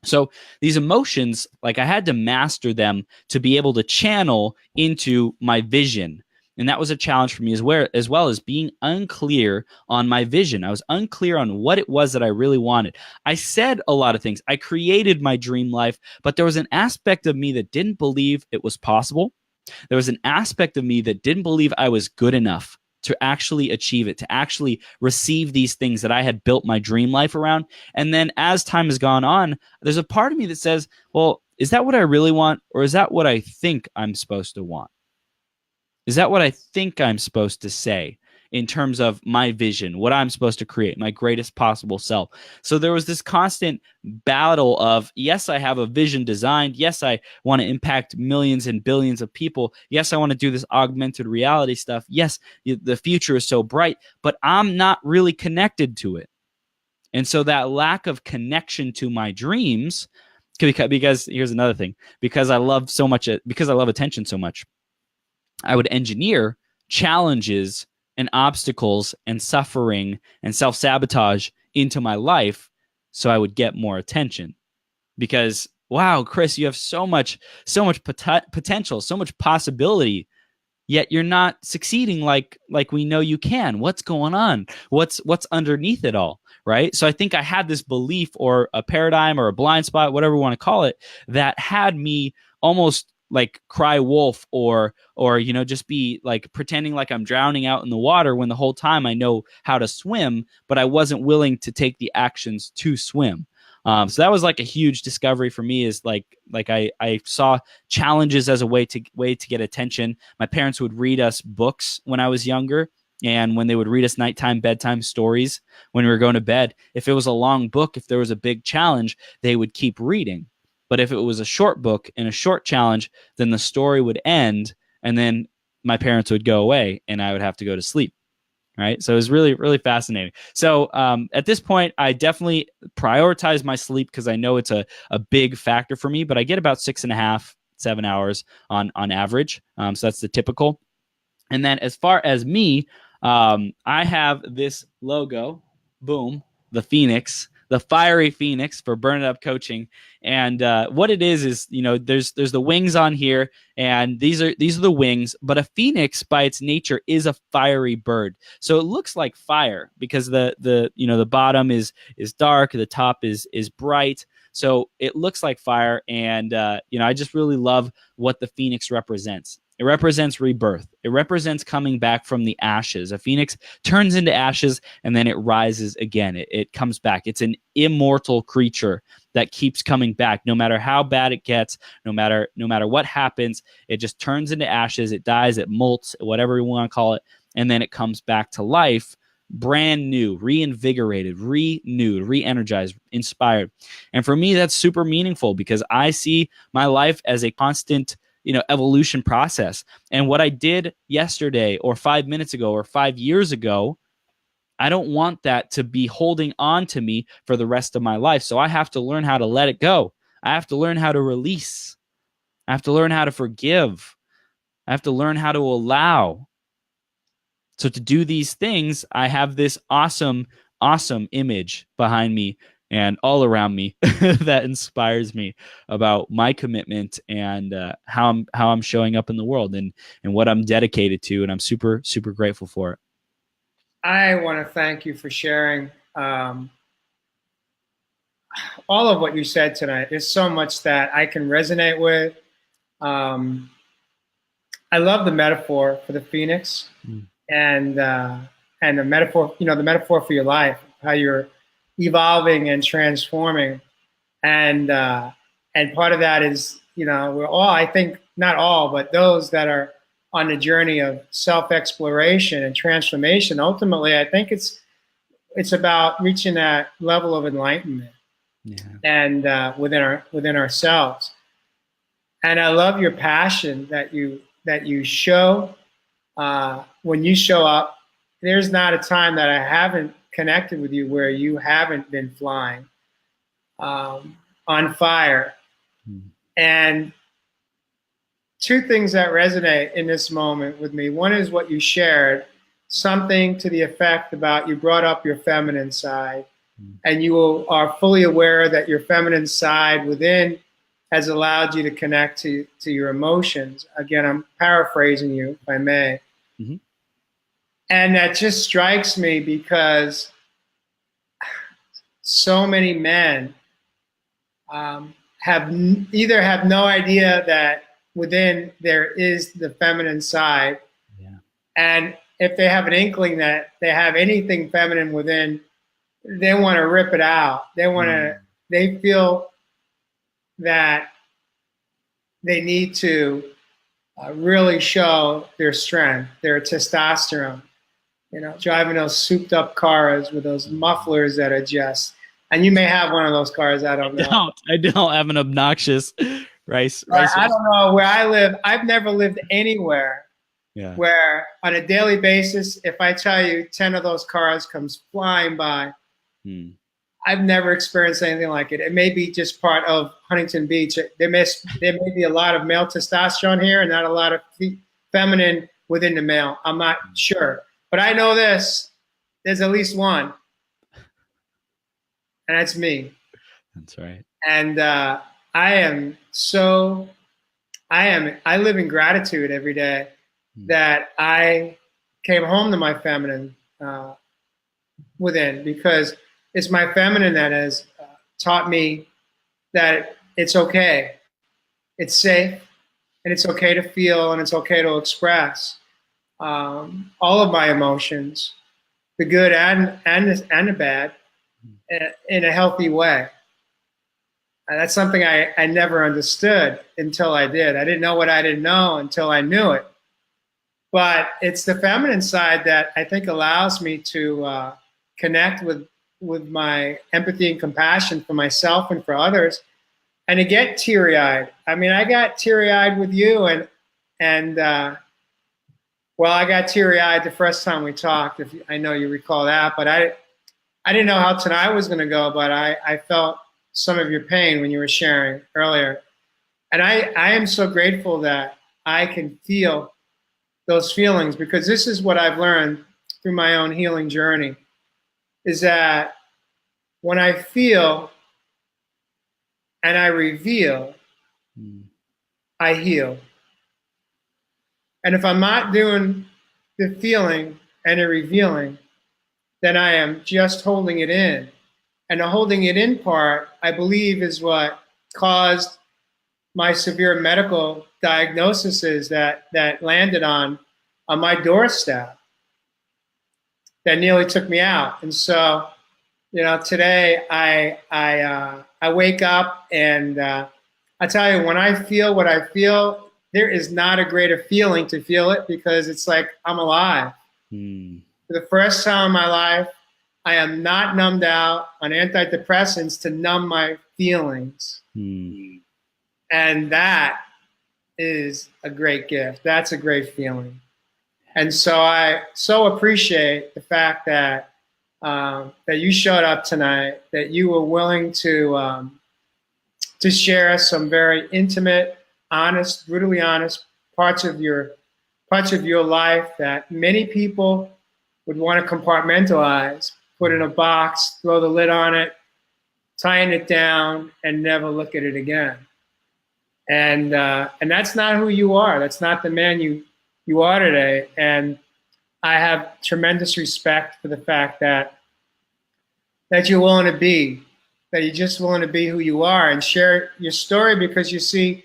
So these emotions, like, I had to master them to be able to channel into my vision. And that was a challenge for me as well as being unclear on my vision. I was unclear on what it was that I really wanted. I said a lot of things. I created my dream life, but there was an aspect of me that didn't believe it was possible. There was an aspect of me that didn't believe I was good enough to actually achieve it, to actually receive these things that I had built my dream life around. And then as time has gone on, there's a part of me that says, well, is that what I really want? Or is that what I think I'm supposed to want? Is that what I think I'm supposed to say in terms of my vision, what I'm supposed to create, my greatest possible self? So there was this constant battle of, yes, I have a vision designed. Yes, I want to impact millions and billions of people. Yes, I want to do this augmented reality stuff. Yes, the future is so bright, but I'm not really connected to it. And so that lack of connection to my dreams, because here's another thing, because I love attention so much, I would engineer challenges and obstacles and suffering and self-sabotage into my life so I would get more attention. Because wow, Chris, you have so much potential, so much possibility, yet you're not succeeding like we know you can. What's going on? What's underneath it all, right? So I think I had this belief or a paradigm or a blind spot, whatever you want to call it, that had me almost like cry wolf or just be like pretending like I'm drowning out in the water when the whole time I know how to swim, but I wasn't willing to take the actions to swim. So that was like a huge discovery for me, is like I saw challenges as a way to get attention. My parents would read us books when I was younger, and when they would read us nighttime bedtime stories when we were going to bed, if it was a long book, if there was a big challenge, they would keep reading. But if it was a short book and a short challenge, then the story would end, and then my parents would go away and I would have to go to sleep. Right. So it was really, really fascinating. So at this point, I definitely prioritize my sleep because I know it's a big factor for me, but I get about 6.5, 7 hours on average. So that's the typical. And then as far as me, I have this logo, boom, the Phoenix, the fiery Phoenix for Burn It Up Coaching. And what it is, there's the wings on here, and these are the wings, but a Phoenix by its nature is a fiery bird. So it looks like fire because the bottom is dark, the top is bright. So it looks like fire. And I just really love what the Phoenix represents. It represents rebirth. It represents coming back from the ashes. A phoenix turns into ashes and then it rises again. It comes back. It's an immortal creature that keeps coming back no matter how bad it gets, no matter what happens. It just turns into ashes. It dies, it molts, whatever you want to call it, and then it comes back to life, brand new, reinvigorated, renewed, re-energized, inspired. And for me, that's super meaningful because I see my life as a constant evolution process. And what I did yesterday or 5 minutes ago or 5 years ago, I don't want that to be holding on to me for the rest of my life. So I have to learn how to let it go. I have to learn how to release. I have to learn how to forgive. I have to learn how to allow. So to do these things, I have this awesome image behind me and all around me that inspires me about my commitment and how I'm showing up in the world and what I'm dedicated to, and I'm super, super grateful for it. I want to thank you for sharing all of what you said tonight. There's so much that I can resonate with. I love the metaphor for the Phoenix and the metaphor, the metaphor for your life, how you're evolving and transforming, and part of that is we're all, I think, not all, but those that are on the journey of self-exploration and transformation. Ultimately, I think it's about reaching that level of enlightenment, and within ourselves. And I love your passion that you show when you show up. There's not a time that I haven't connected with you where you haven't been flying on fire. And two things that resonate in this moment with me. One is what you shared, something to the effect about you brought up your feminine side, and you are fully aware that your feminine side within has allowed you to connect to your emotions. Again, I'm paraphrasing you, if I may. Mm-hmm. And that just strikes me because so many men have no idea that within there is the feminine side. Yeah. And if they have an inkling that they have anything feminine within, they want to rip it out. They feel that they need to really show their strength, their testosterone. Driving those souped up cars with those mufflers that are just, and you may have one of those cars, I don't know. I don't have an obnoxious rice. I don't know where I live. I've never lived anywhere where on a daily basis, if I tell you 10 of those cars comes flying by, I've never experienced anything like it. It may be just part of Huntington Beach. There may be a lot of male testosterone here and not a lot of feminine within the male. I'm not sure. But I know this. There's at least one. And that's me. That's right. And I live in gratitude every day that I came home to my feminine within, because it's my feminine that has taught me that it's okay, it's safe, and it's okay to feel, and it's okay to express all of my emotions, the good and the bad, in a healthy way. And that's something I never understood until I did. I didn't know what I didn't know until I knew it. But it's the feminine side that I think allows me to connect with my empathy and compassion for myself and for others, and to get teary-eyed. I mean, I got teary-eyed with you, and well, I got teary-eyed the first time we talked. I know you recall that, but I didn't know how tonight was going to go, but I felt some of your pain when you were sharing earlier, and I am so grateful that I can feel those feelings, because this is what I've learned through my own healing journey, is that when I feel and I reveal, I heal. And if I'm not doing the feeling and the revealing, then I am just holding it in. And the holding it in part, I believe, is what caused my severe medical diagnoses that landed on my doorstep, that nearly took me out. And so, you know, today I wake up and I tell you, when I feel what I feel, there is not a greater feeling to feel it, because it's like I'm alive. For the first time in my life, I am not numbed out on antidepressants to numb my feelings. And that is a great gift. That's a great feeling. And so I so appreciate the fact that that you showed up tonight, that you were willing to share some very intimate, honest, brutally honest parts of your life that many people would want to compartmentalize, put in a box, throw the lid on it, tying it down, and never look at it again. And that's not who you are. That's not the man you are today. And I have tremendous respect for the fact that you're willing to be, that you're just willing to be who you are and share your story, because you see,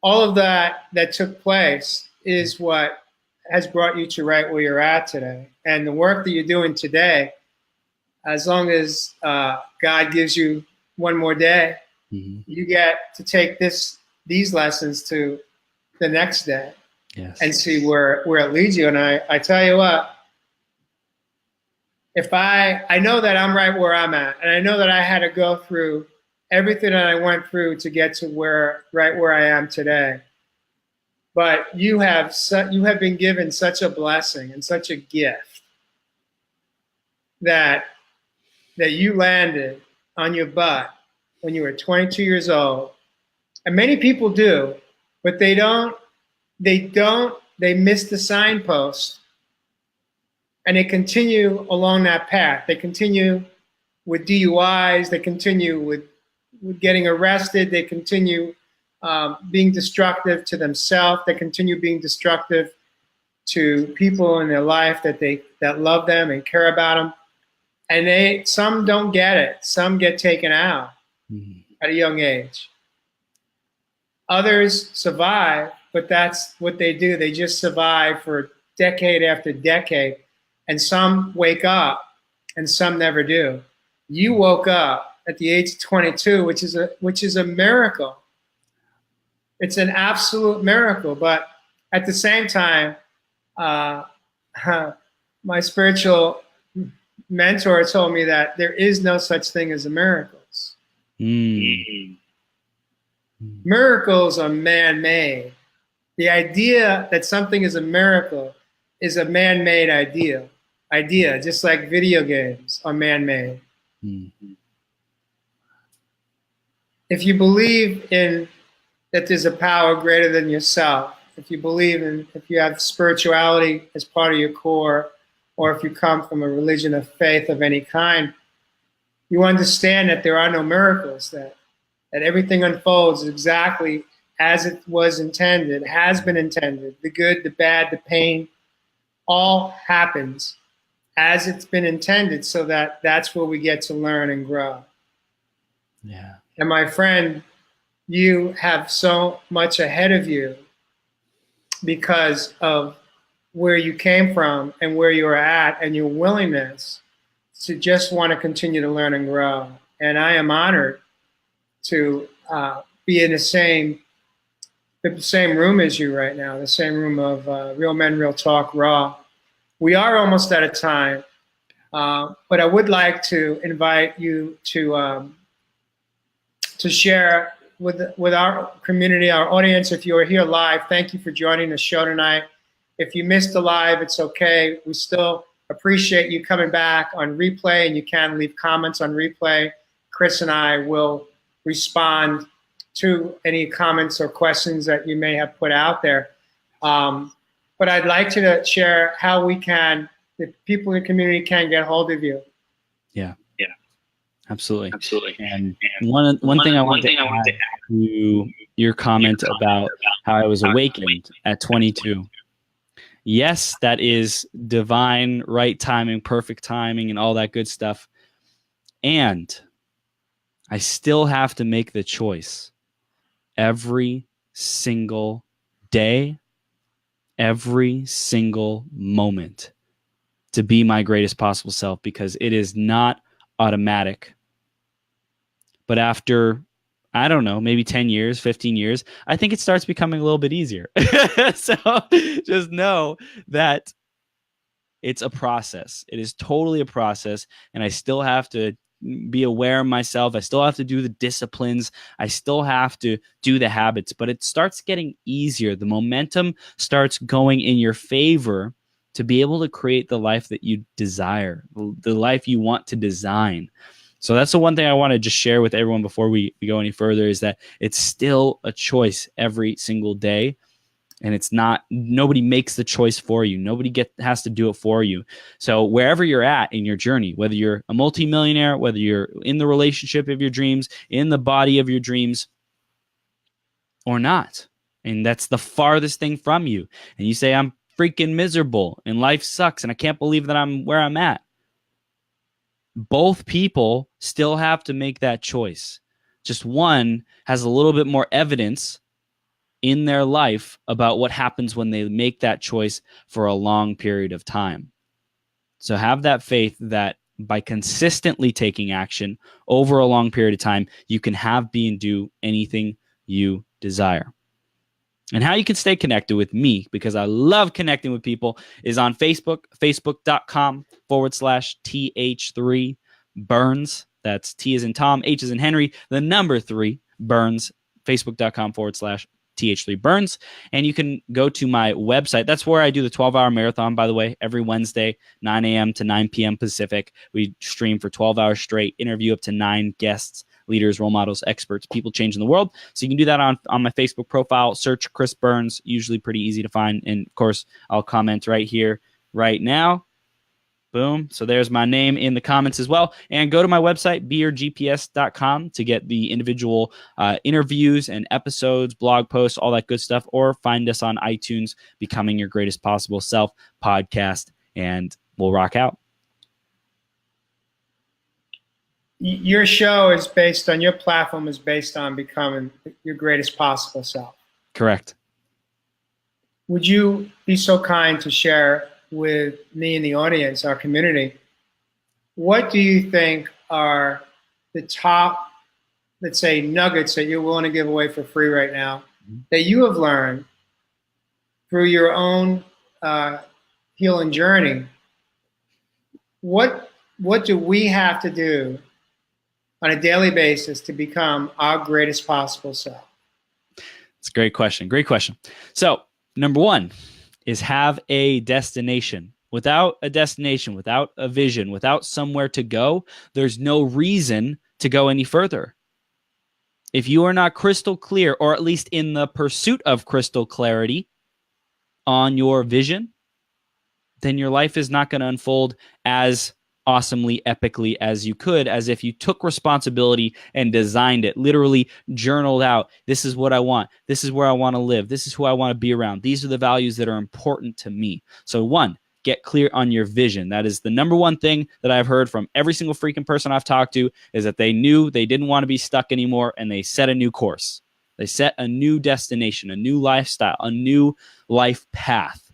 all of that took place is what has brought you to right where you're at today. And the work that you're doing today, as long as God gives you one more day, you get to take these lessons to the next day. Yes. And see where it leads you. And I tell you what, if I know that I'm right where I'm at, and I know that I had to go through everything that I went through to get to right where I am today. But you have been given such a blessing and such a gift that you landed on your butt when you were 22 years old. And many people do, but they miss the signpost, and they continue along that path. They continue with DUIs, they continue with getting arrested, they continue being destructive to themselves, they continue being destructive to people in their life that love them and care about them. And some don't get it. Some get taken out at a young age. Others survive, but that's what they do. They just survive for decade after decade. And some wake up and some never do. You woke up at the age of 22, which is a miracle. It's an absolute miracle. But at the same time, my spiritual mentor told me that there is no such thing as miracles. Miracles are man-made. The idea that something is a miracle is a man-made idea, just like video games are man-made. if you believe in that there's a power greater than yourself, if you believe in, if you have spirituality as part of your core, or if you come from a religion of faith of any kind, you understand that there are no miracles, that everything unfolds exactly as it was intended, has been intended. The good, the bad, the pain, all happens as it's been intended, so that that's where we get to learn and grow. Yeah. And my friend, you have so much ahead of you because of where you came from and where you're at and your willingness to just want to continue to learn and grow. And I am honored to be in the same room as you right now, the same room of Real Men, Real Talk, Raw. We are almost out of time, but I would like to invite you to share with our community, our audience. If you are here live, thank you for joining the show tonight. If you missed the live, it's okay. We still appreciate you coming back on replay, and you can leave comments on replay. Chris and I will respond to any comments or questions that you may have put out there. But I'd like to share how the people in the community can get hold of you. Yeah. Absolutely. And one thing I want to add to your comment about how I was awakened at 22. Yes, that is divine, right timing, perfect timing, and all that good stuff. And I still have to make the choice every single day, every single moment to be my greatest possible self, because it is not automatic. But after, I don't know, maybe 10 years, 15 years, I think it starts becoming a little bit easier. So just know that it's a process. It is totally a process. And I still have to be aware of myself. I still have to do the disciplines. I still have to do the habits, but it starts getting easier. The momentum starts going in your favor to be able to create the life that you desire, the life you want to design. So that's the one thing I want to just share with everyone before we go any further, is that it's still a choice every single day. And it's not, nobody makes the choice for you. Nobody has to do it for you. So wherever you're at in your journey, whether you're a multimillionaire, whether you're in the relationship of your dreams, in the body of your dreams, or not, and that's the farthest thing from you, and you say, I'm freaking miserable and life sucks and I can't believe that I'm where I'm at. Both people still have to make that choice. Just one has a little bit more evidence in their life about what happens when they make that choice for a long period of time. So have that faith that by consistently taking action over a long period of time, you can have, be, and do anything you desire. And how you can stay connected with me, because I love connecting with people, is on Facebook, facebook.com/TH3 Burns. That's T as in Tom, H as in Henry, the number 3 Burns, facebook.com/TH3 Burns. And you can go to my website. That's where I do the 12-hour marathon, by the way, every Wednesday, 9 a.m. to 9 p.m. Pacific. We stream for 12 hours straight, interview up to 9 guests, leaders, role models, experts, people changing the world. So you can do that on my Facebook profile. Search Chris Burns, usually pretty easy to find. And of course, I'll comment right here, right now. Boom. So there's my name in the comments as well. And go to my website, beyourgps.com, to get the individual interviews and episodes, blog posts, all that good stuff. Or find us on iTunes, Becoming Your Greatest Possible Self podcast, and we'll rock out. Your show is based on, your platform is based on becoming your greatest possible self. Correct. Would you be so kind to share with me and the audience, our community, what do you think are the top, let's say, nuggets that you're willing to give away for free right now that you have learned through your own healing journey? What do we have to do on a daily basis to become our greatest possible self? It's a great question. Great question. So, number one is have a destination. Without a destination, without a vision, without somewhere to go, there's no reason to go any further. If you are not crystal clear, or at least in the pursuit of crystal clarity on your vision, then your life is not going to unfold as awesomely, epically as you could, as if you took responsibility and designed it, literally journaled out, this is what I want, this is where I want to live, this is who I want to be around, these are the values that are important to me. So one, get clear on your vision. That is the number one thing that I've heard from every single freaking person I've talked to, is that they knew they didn't want to be stuck anymore, and they set a new course. They set a new destination, a new lifestyle, a new life path.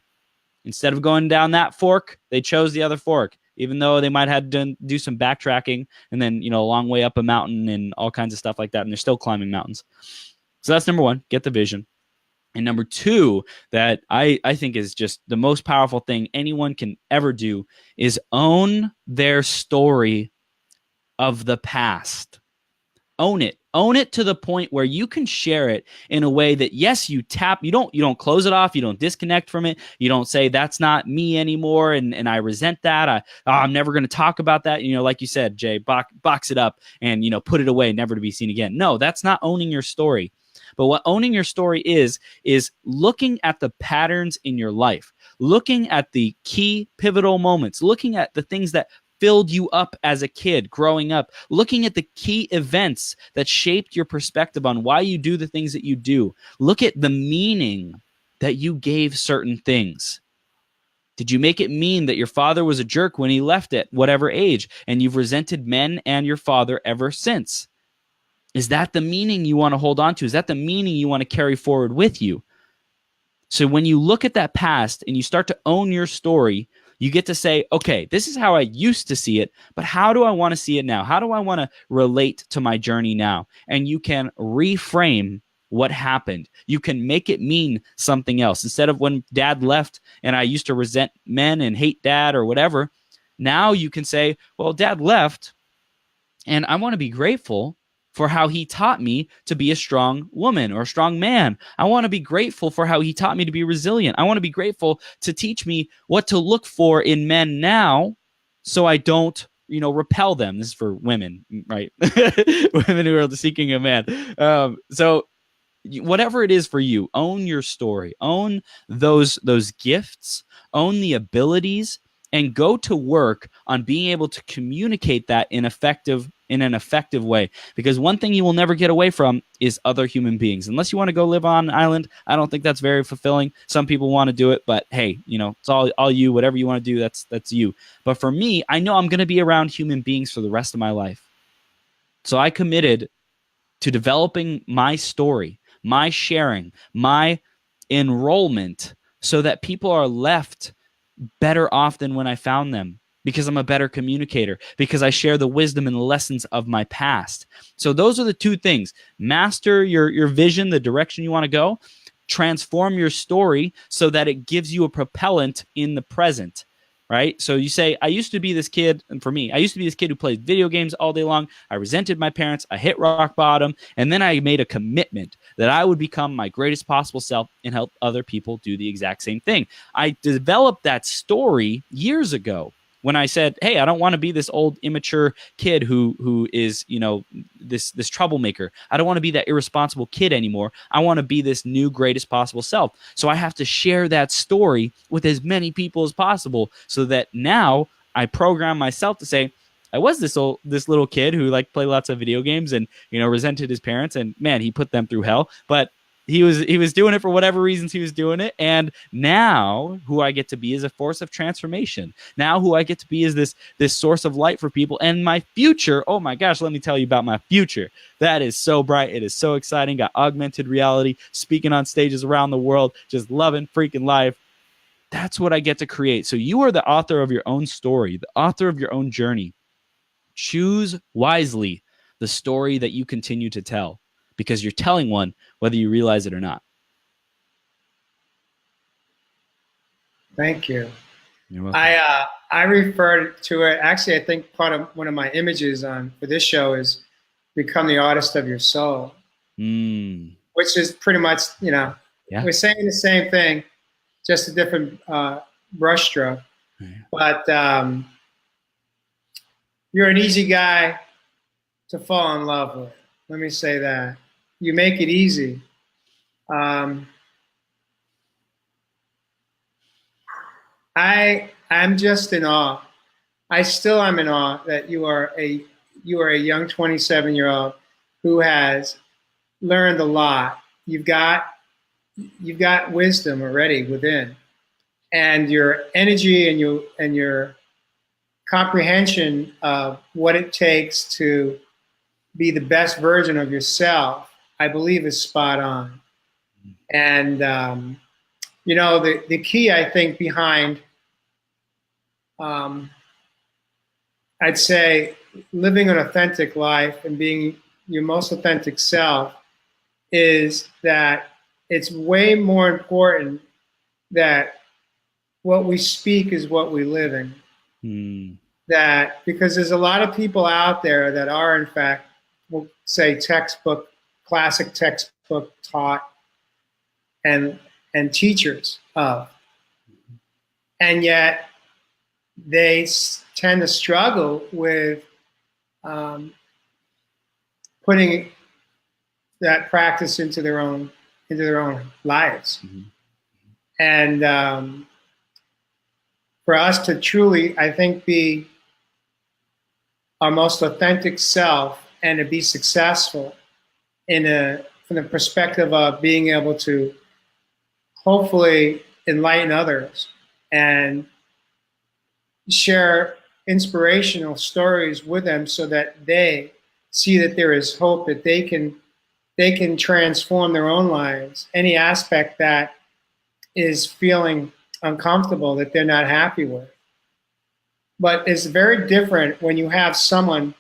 Instead of going down that fork, they chose the other fork, even though they might have to do some backtracking and then, a long way up a mountain and all kinds of stuff like that. And they're still climbing mountains. So that's number one, get the vision. And number two, that I think is just the most powerful thing anyone can ever do, is own their story of the past. Own it. Own it to the point where you can share it in a way that, yes, you don't close it off. You don't disconnect from it. You don't say that's not me anymore. And I resent that. I'm never going to talk about that. Like you said, Jay, box it up and, put it away, never to be seen again. No, that's not owning your story. But what owning your story is looking at the patterns in your life, looking at the key pivotal moments, looking at the things that filled you up as a kid growing up, looking at the key events that shaped your perspective on why you do the things that you do. Look at the meaning that you gave certain things. Did you make it mean that your father was a jerk when he left at whatever age, and you've resented men and your father ever since? Is that the meaning you want to hold on to? Is that the meaning you want to carry forward with you? So when you look at that past and you start to own your story, you get to say, okay, this is how I used to see it, but how do I want to see it now? How do I want to relate to my journey now? And you can reframe what happened. You can make it mean something else. Instead of when dad left and I used to resent men and hate dad or whatever, now you can say, well, dad left and I want to be grateful for how he taught me to be a strong woman or a strong man. I want to be grateful for how he taught me to be resilient. I want to be grateful to teach me what to look for in men now so I don't, repel them. This is for women, right? Women who are seeking a man. So whatever it is for you, own your story, own those gifts, own the abilities, and go to work on being able to communicate that in an effective way. Because one thing you will never get away from is other human beings. Unless you want to go live on an island, I don't think that's very fulfilling. Some people want to do it, but hey, it's all you. Whatever you want to do, that's you. But for me, I know I'm going to be around human beings for the rest of my life. So I committed to developing my story, my sharing, my enrollment, so that people are left better off than when I found them, because I'm a better communicator, because I share the wisdom and the lessons of my past. So those are the two things. Master your vision, the direction you want to go. Transform your story so that it gives you a propellant in the present, right? So you say, I used to be this kid, and for me, I used to be this kid who played video games all day long. I resented my parents. I hit rock bottom. And then I made a commitment that I would become my greatest possible self and help other people do the exact same thing. I developed that story years ago when I said, hey, I don't want to be this old immature kid who is, this troublemaker. I don't want to be that irresponsible kid anymore. I want to be this new greatest possible self. So I have to share that story with as many people as possible, so that now I program myself to say, I was this little kid who played lots of video games and, resented his parents, and man, he put them through hell. But he was doing it for whatever reasons he was doing it. And now who I get to be is a force of transformation. Now who I get to be is this source of light for people. And my future, oh my gosh, let me tell you about my future. That is so bright. It is so exciting. Got augmented reality, speaking on stages around the world, just loving freaking life. That's what I get to create. So you are the author of your own story, the author of your own journey. Choose wisely the story that you continue to tell, because you're telling one whether you realize it or not. Thank you. You're welcome. I referred to it. Actually, I think part of one of my images for this show is become the artist of your soul, which is pretty much, we're saying the same thing, just a different brushstroke. But you're an easy guy to fall in love with. Let me say that. You make it easy. I'm just in awe. I still am in awe that you are a young 27-year-old who has learned a lot. You've got wisdom already within, and your energy and your comprehension of what it takes to be the best version of yourself, I believe, is spot on. And the key, I think, behind I'd say living an authentic life and being your most authentic self is that it's way more important that what we speak is what we live in. That because there's a lot of people out there that are, in fact, we'll say classic textbook taught and teachers of, and yet they tend to struggle with putting that practice into their own lives. And for us to truly, I think, be our most authentic self and to be successful from the perspective of being able to hopefully enlighten others and share inspirational stories with them so that they see that there is hope, that they can transform their own lives. Any aspect that is feeling uncomfortable, that they're not happy with. But it's very different when you have someone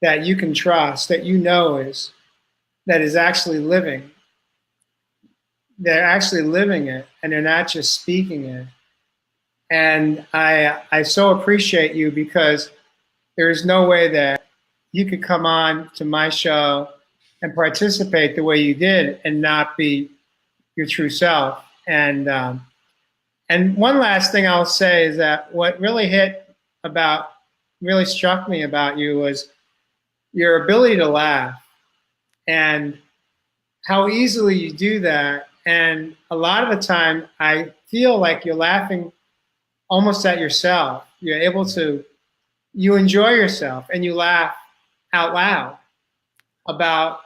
that you can trust, that you know is actually living. They're actually living it, and they're not just speaking it. And I so appreciate you, because there is no way that you could come on to my show and participate the way you did and not be your true self. And one last thing I'll say is that what really struck me about you was your ability to laugh and how easily you do that. And a lot of the time, I feel like you're laughing almost at yourself. You're able to, you enjoy yourself and you laugh out loud about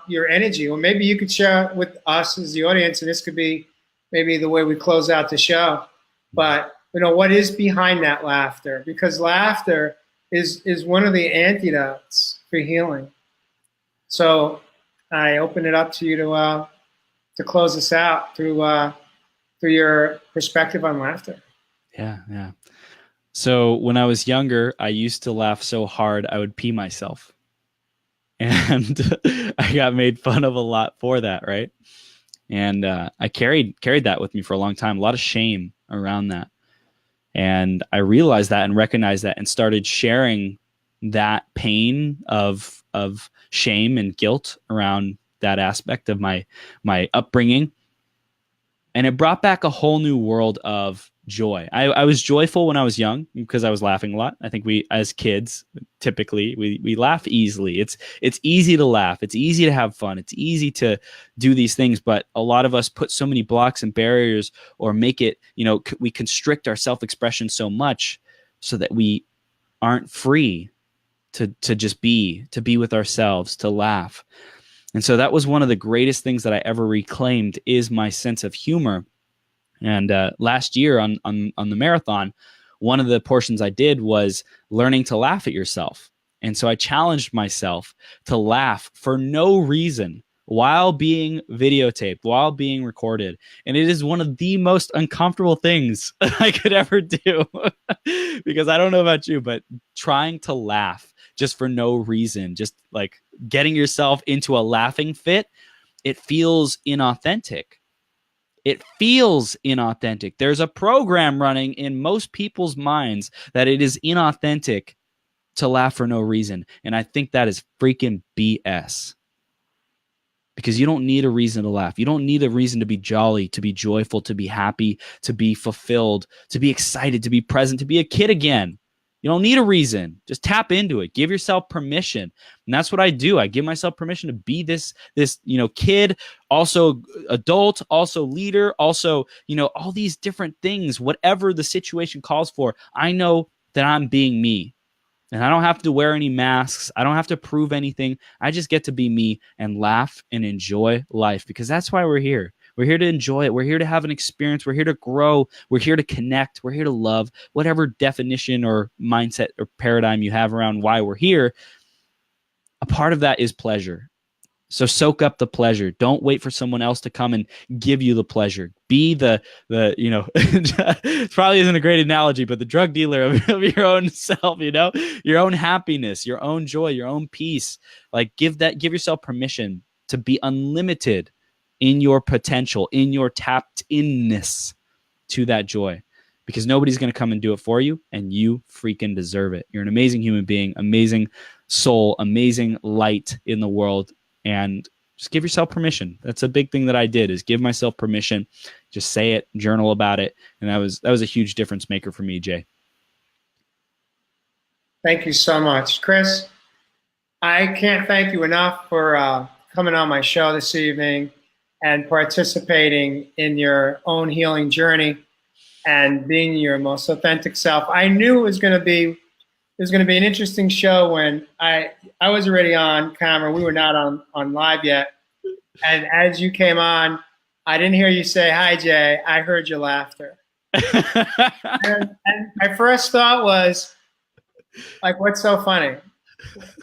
your energy. Or maybe you could share with us as the audience, and this could be maybe the way we close out the show. But what is behind that laughter? Because laughter is one of the antidotes for healing. So I open it up to you to close us out through your perspective on laughter. Yeah. So when I was younger, I used to laugh so hard I would pee myself. And I got made fun of a lot for that, right? And I carried that with me for a long time, a lot of shame around that. And I realized that and recognized that and started sharing that pain of shame and guilt around that aspect of my upbringing. And it brought back a whole new world of joy. I was joyful when I was young because I was laughing a lot. I think we, as kids, typically we laugh easily. It's easy to laugh. It's easy to have fun. It's easy to do these things. But a lot of us put so many blocks and barriers, or make it, we constrict our self-expression so much so that we aren't free to just be with ourselves, to laugh. And so that was one of the greatest things that I ever reclaimed, is my sense of humor. And last year on the marathon, one of the portions I did was learning to laugh at yourself. And so I challenged myself to laugh for no reason while being videotaped, while being recorded. And it is one of the most uncomfortable things I could ever do because I don't know about you, but trying to laugh just for no reason, just like getting yourself into a laughing fit, it feels inauthentic. It feels inauthentic. There's a program running in most people's minds that it is inauthentic to laugh for no reason. And I think that is freaking BS. Because you don't need a reason to laugh. You don't need a reason to be jolly, to be joyful, to be happy, to be fulfilled, to be excited, to be present, to be a kid again. You don't need a reason. Just tap into it. Give yourself permission. And that's what I do. I give myself permission to be this kid, also adult, also leader, also, all these different things, whatever the situation calls for. I know that I'm being me. And I don't have to wear any masks. I don't have to prove anything. I just get to be me and laugh and enjoy life, because that's why we're here. We're here to enjoy it. We're here to have an experience. We're here to grow. We're here to connect. We're here to love. Whatever definition or mindset or paradigm you have around why we're here, a part of that is pleasure. So soak up the pleasure. Don't wait for someone else to come and give you the pleasure. Be the it probably isn't a great analogy, but the drug dealer of your own self, your own happiness, your own joy, your own peace. Like give yourself permission to be unlimited in your potential, in your tapped inness to that joy, because nobody's going to come and do it for you, and you freaking deserve it. You're an amazing human being, amazing soul, amazing light in the world, and just give yourself permission. That's a big thing that I did, is give myself permission, just say it, journal about it. And that was a huge difference maker for me, Jay. Thank you so much, Chris. I can't thank you enough for coming on my show this evening and participating in your own healing journey and being your most authentic self. I knew it was going to be an interesting show when I was already on camera. We were not on live yet. And as you came on, I didn't hear you say, "Hi, Jay." I heard your laughter. and my first thought was, like, what's so funny?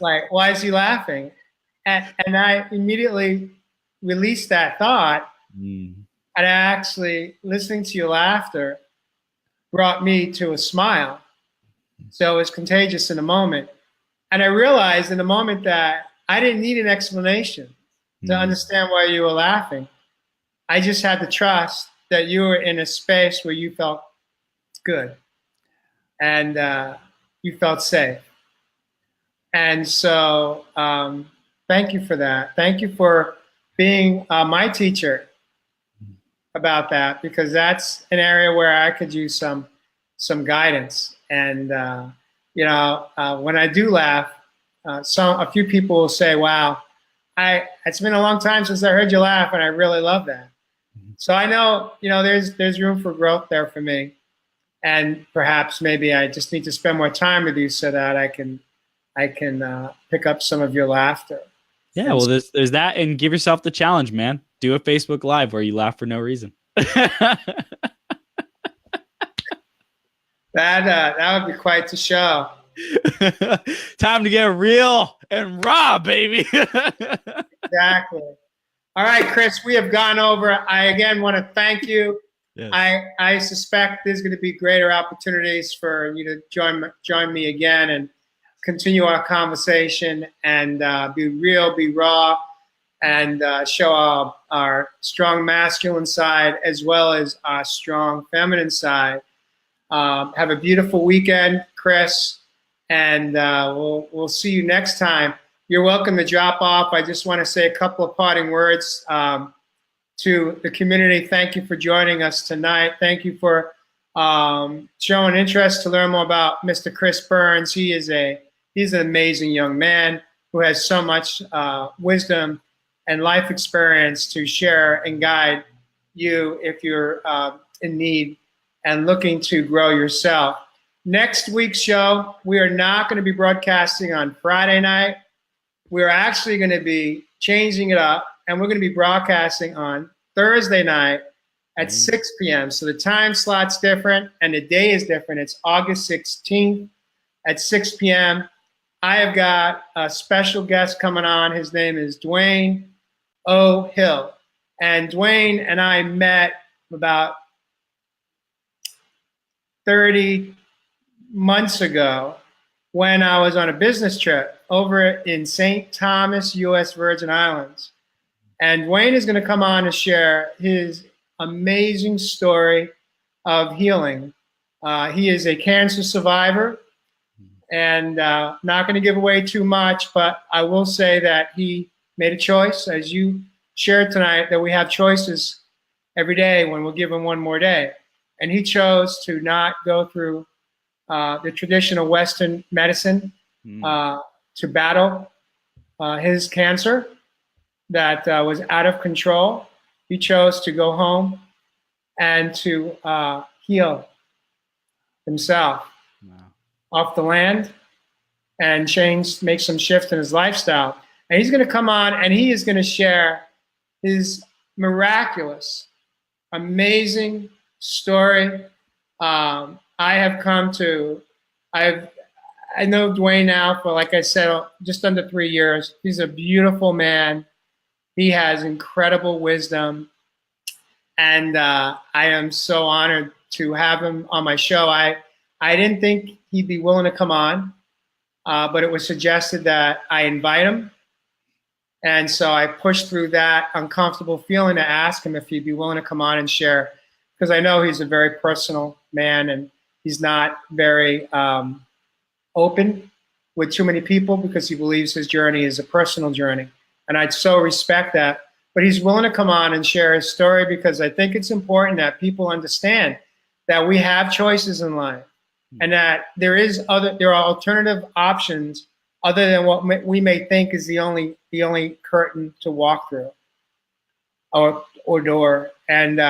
Like, why is he laughing? And I immediately released that thought. And actually, listening to your laughter brought me to a smile. So it was contagious in the moment. And I realized in the moment that I didn't need an explanation to understand why you were laughing. I just had to trust that you were in a space where you felt good and you felt safe. And so thank you for that. Thank you for being my teacher about that, because that's an area where I could use some guidance. And when I do laugh, a few people will say, "Wow, it's been a long time since I heard you laugh, and I really love that." So I know, there's room for growth there for me, and perhaps maybe I just need to spend more time with you so that I can pick up some of your laughter. Yeah, well, there's that, and give yourself the challenge, man. Do a Facebook Live where you laugh for no reason. That would be quite the show. Time to get real and raw, baby. Exactly. All right, Chris, we have gone over. I again want to thank you. Yes. I suspect there's going to be greater opportunities for you to join me again and continue our conversation and be real, be raw, and show our strong masculine side as well as our strong feminine side. Have a beautiful weekend, Chris, and we'll see you next time. You're welcome to drop off. I just want to say a couple of parting words to the community. Thank you for joining us tonight. Thank you for showing interest to learn more about Mr. Chris Burns. He's an amazing young man who has so much wisdom and life experience to share and guide you if you're in need and looking to grow yourself. Next week's show, we are not going to be broadcasting on Friday night. We're actually going to be changing it up, and we're going to be broadcasting on Thursday night at 6 p.m. So the time slot's different and the day is different. It's August 16th at 6 p.m. I have got a special guest coming on. His name is Dwayne O. Hill. And Dwayne and I met about 30 months ago when I was on a business trip over in St. Thomas, U.S. Virgin Islands. And Dwayne is going to come on and share his amazing story of healing. He is a cancer survivor, and not going to give away too much, but I will say that he made a choice, as you shared tonight, that we have choices every day when we're given one more day. And he chose to not go through the traditional Western medicine to battle his cancer that was out of control. He chose to go home and to heal himself off the land and make some shift in his lifestyle. And he's going to come on and he is going to share his miraculous, amazing story. I know Dwayne now for, like I said, just under 3 years. He's a beautiful man. He has incredible wisdom. And I am so honored to have him on my show. I didn't think he'd be willing to come on, but it was suggested that I invite him. And so I pushed through that uncomfortable feeling to ask him if he'd be willing to come on and share, because I know he's a very personal man and he's not very open with too many people because he believes his journey is a personal journey. And I so respect that. But he's willing to come on and share his story because I think it's important that people understand that we have choices in life and that there are alternative options other than what we may think is the only curtain to walk through or door. And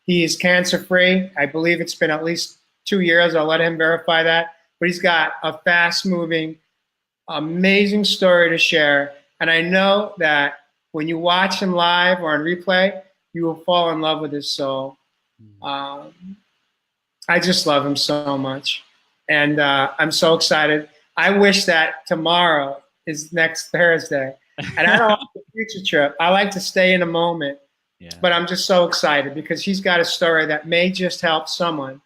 he is cancer free. I believe it's been at least 2 years. I'll let him verify that. But he's got a fast moving, amazing story to share. And I know that when you watch him live or on replay, you will fall in love with his soul. I just love him so much. And I'm so excited. I wish that tomorrow is next Thursday. And I don't want a future trip. I like to stay in a moment. Yeah. But I'm just so excited because he's got a story that may just help someone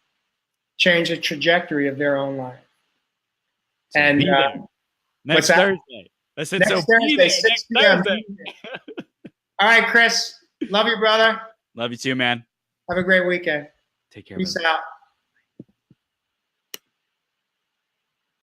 change the trajectory of their own life. So and next Thursday. I said next Thursday, 6 p.m. All right, Chris. Love you, brother. Love you too, man. Have a great weekend. Take care. Peace brother. out.